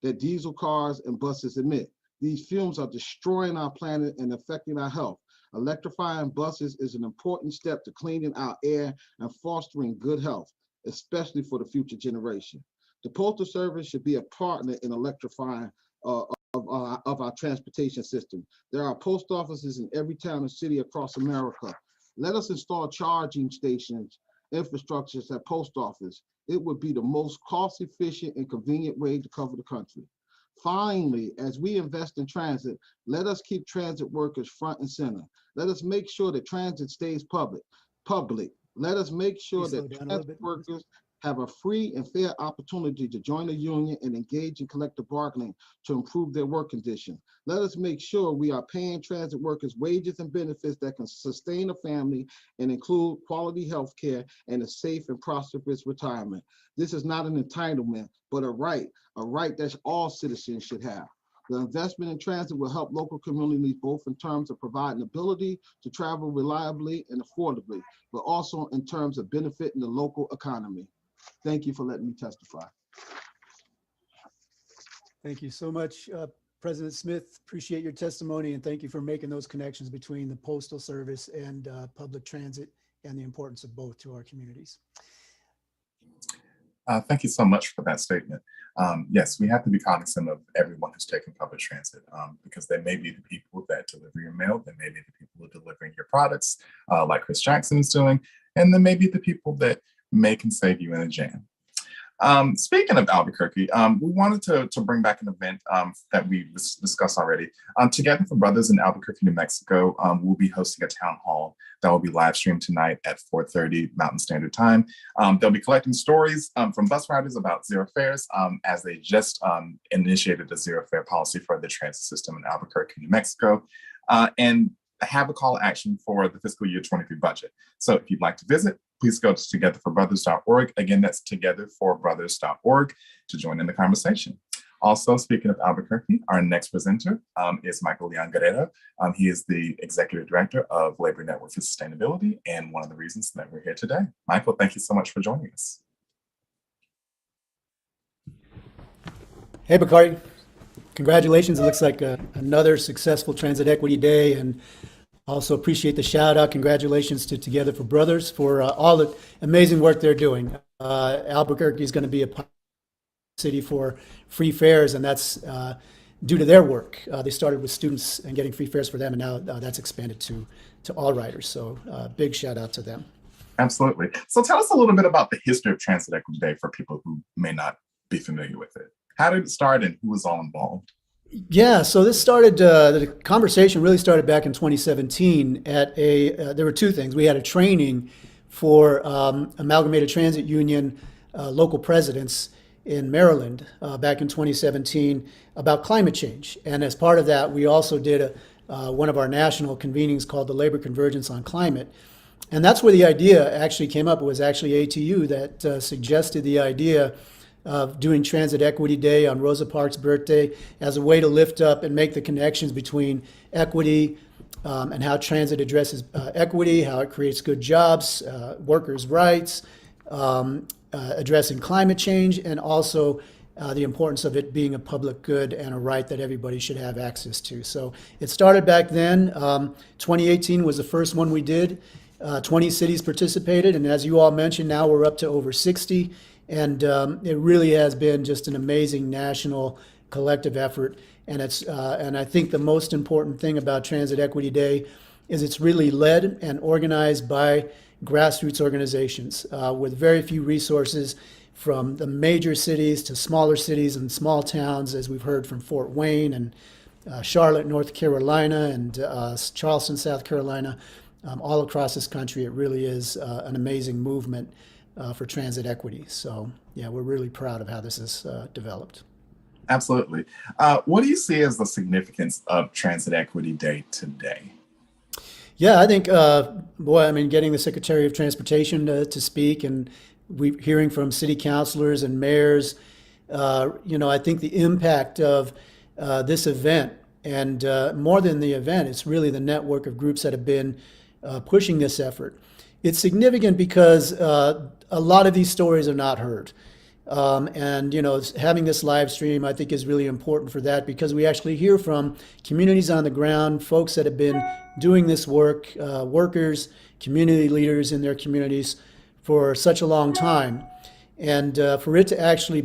that diesel cars and buses emit. These fumes are destroying our planet and affecting our health. Electrifying buses is an important step to cleaning our air and fostering good health, especially for the future generation. The Postal Service should be a partner in electrifying of our transportation system. There are post offices in every town and city across America. Let us install charging stations, infrastructures at post office. It would be the most cost-efficient and convenient way to cover the country. Finally, as we invest in transit, let us keep transit workers front and center. Let us make sure that transit stays public. Let us make sure that transit workers have a free and fair opportunity to join a union and engage in collective bargaining to improve their work conditions. Let us make sure we are paying transit workers wages and benefits that can sustain a family and include quality health care and a safe and prosperous retirement. This is not an entitlement, but a right that all citizens should have. The investment in transit will help local communities both in terms of providing ability to travel reliably and affordably, but also in terms of benefiting the local economy. Thank you for letting me testify. Thank you so much, President Smith. Appreciate your testimony, and thank you for making those connections between the Postal Service and public transit and the importance of both to our communities. Thank you so much for that statement. Yes, we have to be cognizant of everyone who's taking public transit because they may be the people that deliver your mail, they may be the people who are delivering your products, like Chris Jackson is doing, and then maybe the people that may can save you in a jam. Speaking of Albuquerque, we wanted to bring back an event that we discussed already. Together for Brothers in Albuquerque, New Mexico, we'll be hosting a town hall that will be live streamed tonight at 4:30 Mountain Standard Time. They'll be collecting stories from bus riders about zero fares as they just initiated a zero fare policy for the transit system in Albuquerque, New Mexico, and have a call to action for the fiscal year 23 budget. So if you'd like to visit, please go to togetherforbrothers.org. Again, that's togetherforbrothers.org to join in the conversation. Also, speaking of Albuquerque, our next presenter is Michael Leon Guerrero. He is the Executive Director of Labor Network for Sustainability and one of the reasons that we're here today. Michael, thank you so much for joining us. Hey, Bakari. Congratulations. It looks like another successful Transit Equity Day, and also appreciate the shout out. Congratulations to Together for Brothers for all the amazing work they're doing. Albuquerque is going to be a city for free fares, and that's due to their work. They started with students and getting free fares for them, and now that's expanded to all riders. So big shout out to them. Absolutely. So tell us a little bit about the history of Transit Equity Day for people who may not be familiar with it. How did it start and who was all involved? Yeah, so this started, the conversation really started back in 2017 at there were two things. We had a training for Amalgamated Transit Union local presidents in Maryland back in 2017 about climate change. And as part of that, we also did one of our national convenings called the Labor Convergence on Climate. And that's where the idea actually came up. It was actually ATU that suggested the idea of doing Transit Equity Day on Rosa Parks' birthday as a way to lift up and make the connections between equity and how transit addresses equity, how it creates good jobs, workers' rights, addressing climate change, and also the importance of it being a public good and a right that everybody should have access to. So it started back then. 2018 was the first one we did. 20 cities participated, and as you all mentioned, now we're up to over 60. And it really has been just an amazing national collective effort. And and I think the most important thing about Transit Equity Day is it's really led and organized by grassroots organizations with very few resources, from the major cities to smaller cities and small towns, as we've heard from Fort Wayne and Charlotte, North Carolina, and Charleston, South Carolina. All across this country, it really is an amazing movement for transit equity. So yeah, we're really proud of how this has developed. Absolutely. What do you see as the significance of Transit Equity Day today? Yeah, I think, getting the Secretary of Transportation to speak, and we hearing from city councilors and mayors, I think the impact of this event, and more than the event, it's really the network of groups that have been pushing this effort. It's significant because a lot of these stories are not heard. Having this live stream, I think, is really important for that, because we actually hear from communities on the ground, folks that have been doing this work, workers, community leaders in their communities for such a long time. And for it to actually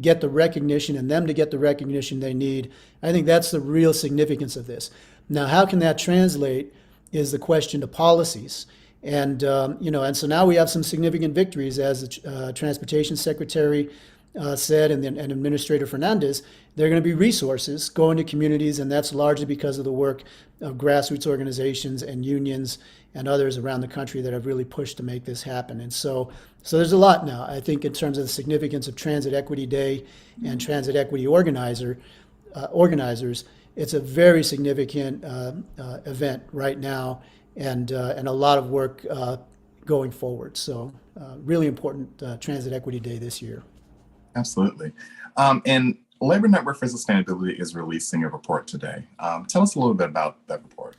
get the recognition, and them to get the recognition they need, I think that's the real significance of this. Now, how can that translate is the question to policies. And so now we have some significant victories, as the Transportation Secretary said, and Administrator Fernandez. There are going to be resources going to communities, and that's largely because of the work of grassroots organizations and unions and others around the country that have really pushed to make this happen. And so there's a lot now, I think, in terms of the significance of Transit Equity Day and Transit Equity organizers. It's a very significant event right now, and a lot of work going forward. So really important Transit Equity Day this year. Absolutely. And Labor Network for Sustainability is releasing a report today. Tell us a little bit about that report.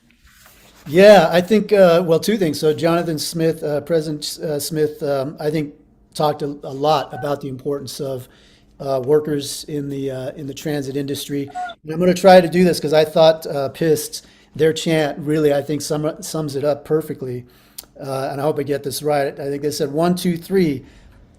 Yeah, I think, two things. So Jonathan Smith, President Smith, I think talked a lot about the importance of workers in the transit industry. And I'm going to try to do this because I thought PIST, their chant, really, I think sums it up perfectly. and I hope I get this right. I think they said 1, 2, 3,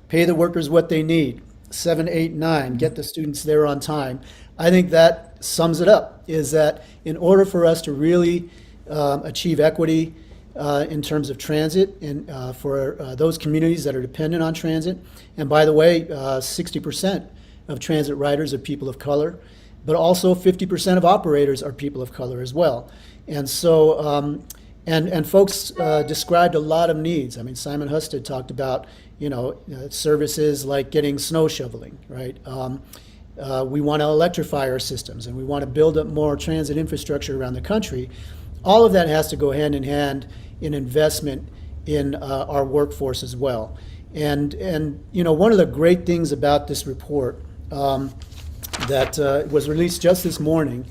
pay the workers what they need. 7, 8, 9, get the students there on time. I think that sums it up, is that in order for us to really achieve equity in terms of transit and for those communities that are dependent on transit, and by the way, 60% of transit riders are people of color, but also 50% of operators are people of color as well. And so, and folks described a lot of needs. I mean, Simon Husted talked about, services like getting snow shoveling, right? We want to electrify our systems, and we want to build up more transit infrastructure around the country. All of that has to go hand in hand in investment in our workforce as well. And one of the great things about this report that was released just this morning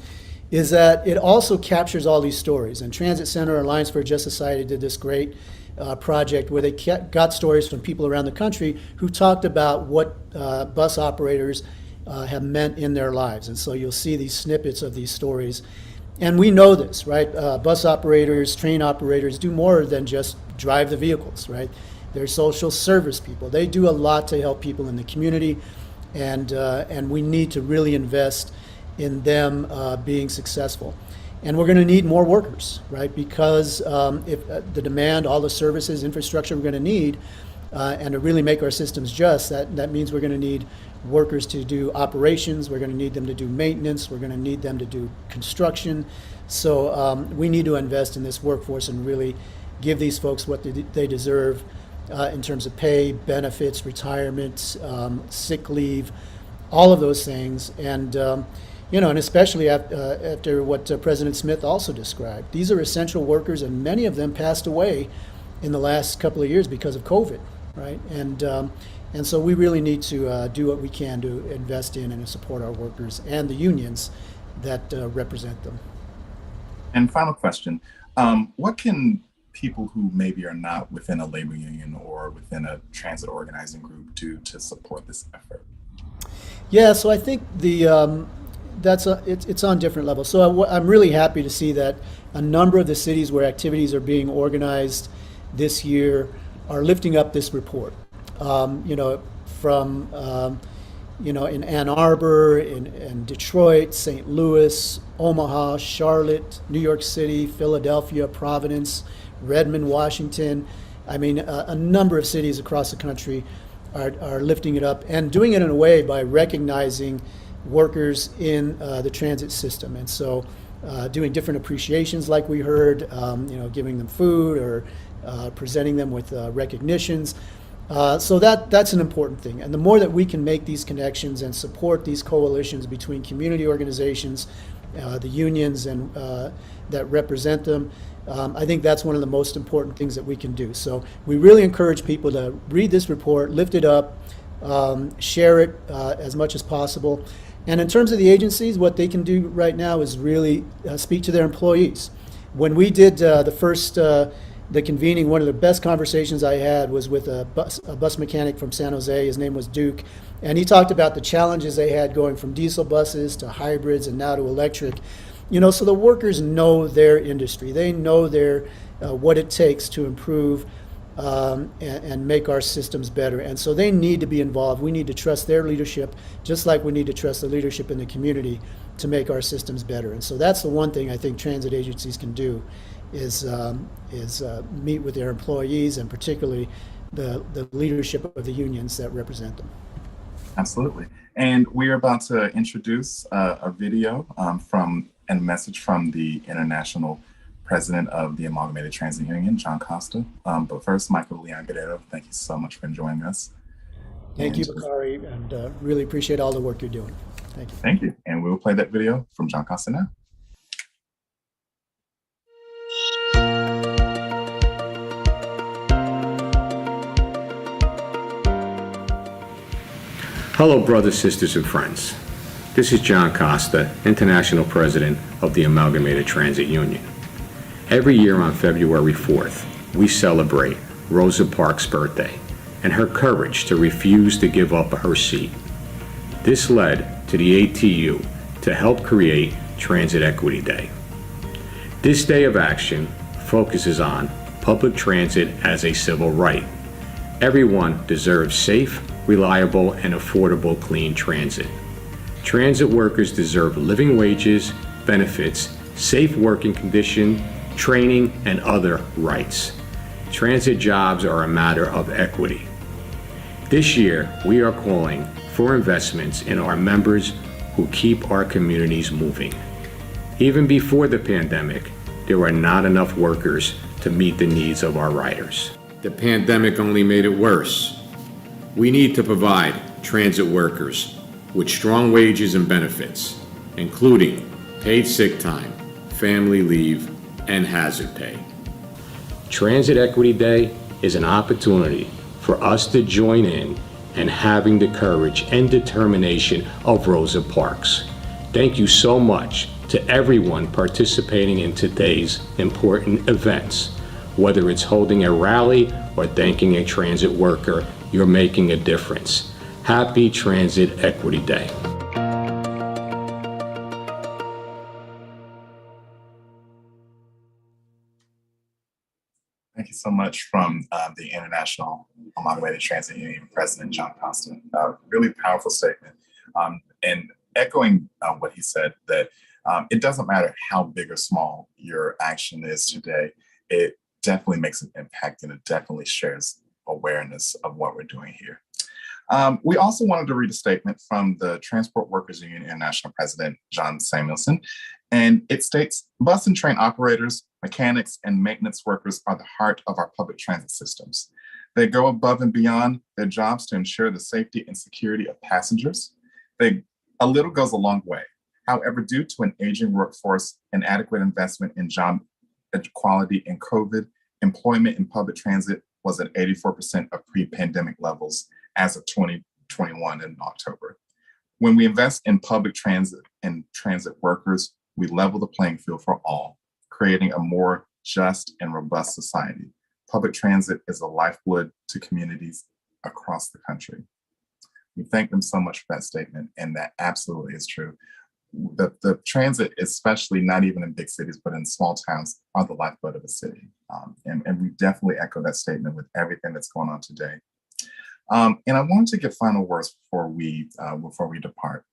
is that it also captures all these stories. And Transit Center Alliance for a Just Society did this great project where they got stories from people around the country who talked about what bus operators have meant in their lives. And so you'll see these snippets of these stories. And we know this, right? Bus operators, train operators do more than just drive the vehicles, right? They're social service people. They do a lot to help people in the community, and we need to really invest in them being successful. And we're going to need more workers, right? Because if the demand, all the services, infrastructure we're going to need, and to really make our systems just, that means we're going to need workers to do operations, we're going to need them to do maintenance, we're going to need them to do construction. So we need to invest in this workforce and really give these folks what they deserve in terms of pay, benefits, retirement, sick leave, all of those things. And and especially after what President Smith also described, these are essential workers, and many of them passed away in the last couple of years because of COVID, right? And so we really need to do what we can to invest in and to support our workers and the unions that represent them. And final question, what can people who maybe are not within a labor union or within a transit organizing group do to support this effort? Yeah, so I think it's on different levels. So I'm really happy to see that a number of the cities where activities are being organized this year are lifting up this report. From in Ann Arbor, in Detroit, St. Louis, Omaha, Charlotte, New York City, Philadelphia, Providence, Redmond, Washington. I mean, a number of cities across the country are lifting it up and doing it in a way by recognizing workers in the transit system. And so doing different appreciations like we heard, giving them food or presenting them with recognitions. So that's an important thing. And the more that we can make these connections and support these coalitions between community organizations, the unions and that represent them, I think that's one of the most important things that we can do. So we really encourage people to read this report, lift it up, share it as much as possible. And in terms of the agencies, what they can do right now is really speak to their employees. When we did the convening, one of the best conversations I had was with a bus mechanic from San Jose. His name was Duke, and he talked about the challenges they had going from diesel buses to hybrids and now to electric. So the workers know their industry. They know what it takes to improve and make our systems better. And so they need to be involved. We need to trust their leadership, just like we need to trust the leadership in the community to make our systems better. And so that's the one thing I think transit agencies can do is meet with their employees and particularly the leadership of the unions that represent them. Absolutely. And we're about to introduce a video and a message from the International President of the Amalgamated Transit Union, John Costa. But first, Michael Leon Guerrero, thank you so much for joining us. Thank you, Bakari, and really appreciate all the work you're doing. Thank you. Thank you. And we'll play that video from John Costa now. Hello, brothers, sisters, and friends. This is John Costa, International President of the Amalgamated Transit Union. Every year on February 4th, we celebrate Rosa Parks' birthday and her courage to refuse to give up her seat. This led to the ATU to help create Transit Equity Day. This day of action focuses on public transit as a civil right. Everyone deserves safe, reliable, and affordable clean transit. Transit workers deserve living wages, benefits, safe working conditions, training, and other rights. Transit jobs are a matter of equity. This year, we are calling for investments in our members who keep our communities moving. Even before the pandemic, there were not enough workers to meet the needs of our riders. The pandemic only made it worse. We need to provide transit workers with strong wages and benefits, including paid sick time, family leave, and hazard pay. Transit Equity Day is an opportunity for us to join in and having the courage and determination of Rosa Parks. Thank you so much to everyone participating in today's important events. Whether it's holding a rally or thanking a transit worker, you're making a difference. Happy Transit Equity Day. Thank you so much from the International Amalgamated Transit Union President, John Costa. Really powerful statement. And echoing what he said, that it doesn't matter how big or small your action is today, it definitely makes an impact and it definitely shares awareness of what we're doing here. We also wanted to read a statement from the Transport Workers Union International President, John Samuelson, and it states, bus and train operators, mechanics, and maintenance workers are the heart of our public transit systems. They go above and beyond their jobs to ensure the safety and security of passengers. A little goes a long way. However, due to an aging workforce and adequate investment in job equality and COVID, employment in public transit was at 84% of pre-pandemic levels as of 2021 in October. When we invest in public transit and transit workers, we level the playing field for all, creating a more just and robust society. Public transit is a lifeblood to communities across the country. We thank them so much for that statement, and that absolutely is true. The transit, especially not even in big cities, but in small towns, are the lifeblood of a city. And we definitely echo that statement with everything that's going on today. And I wanted to give final words before we depart.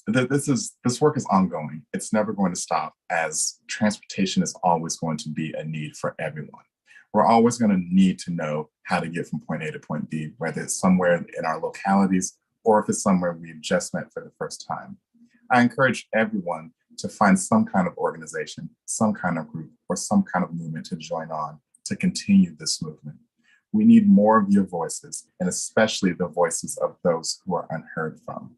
This work is ongoing. It's never going to stop, as transportation is always going to be a need for everyone. We're always going to need to know how to get from point A to point B, whether it's somewhere in our localities or if it's somewhere we've just met for the first time. I encourage everyone to find some kind of organization, some kind of group, or some kind of movement to join on to continue this movement. We need more of your voices, and especially the voices of those who are unheard from.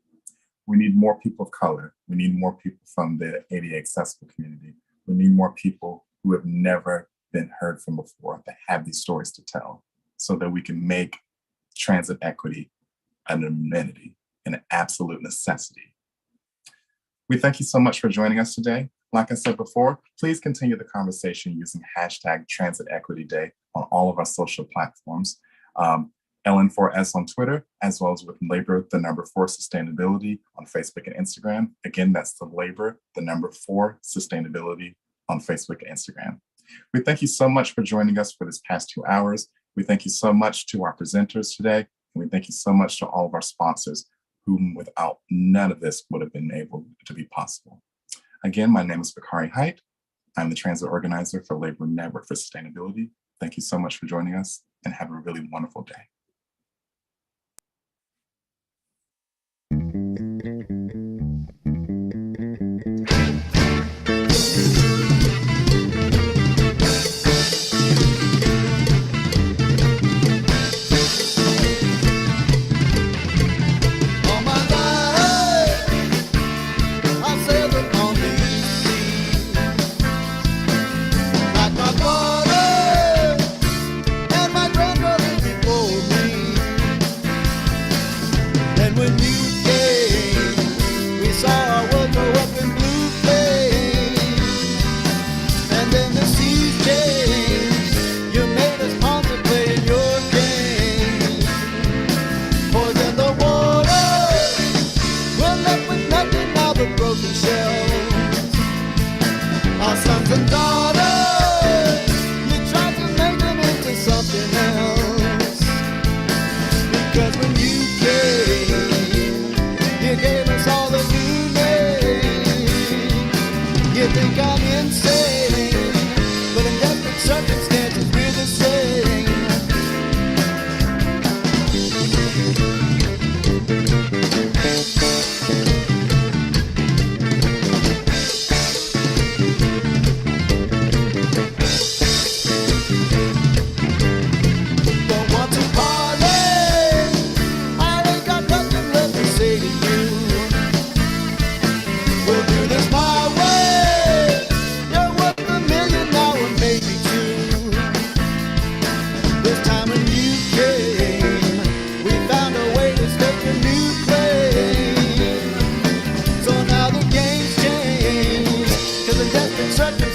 We need more people of color. We need more people from the ADA accessible community. We need more people who have never been heard from before, that have these stories to tell, so that we can make transit equity an amenity, an absolute necessity. We thank you so much for joining us today. Like I said before, please continue the conversation using hashtag Transit Equity Day on all of our social platforms. LN4S on Twitter, as well as with Labor, the number 4 Sustainability on Facebook and Instagram. Again, that's the Labor, the number 4 Sustainability on Facebook and Instagram. We thank you so much for joining us for this past 2 hours. We thank you so much to our presenters today. And we thank you so much to all of our sponsors, whom without none of this would have been able to be possible. Again, my name is Bakari Height. I'm the transit organizer for Labor Network for Sustainability. Thank you so much for joining us, and have a really wonderful day. Like my father and my grandfather before me. They think I'm insane, but in desperate circumstances we're the same. Don't want to party, I ain't got nothing left to say to you. We'll do this my way. You're worth $1 million now, or maybe two. This time when you came, we found a way to stake a new claim. So now the game's changed, 'cause in desperate circumstances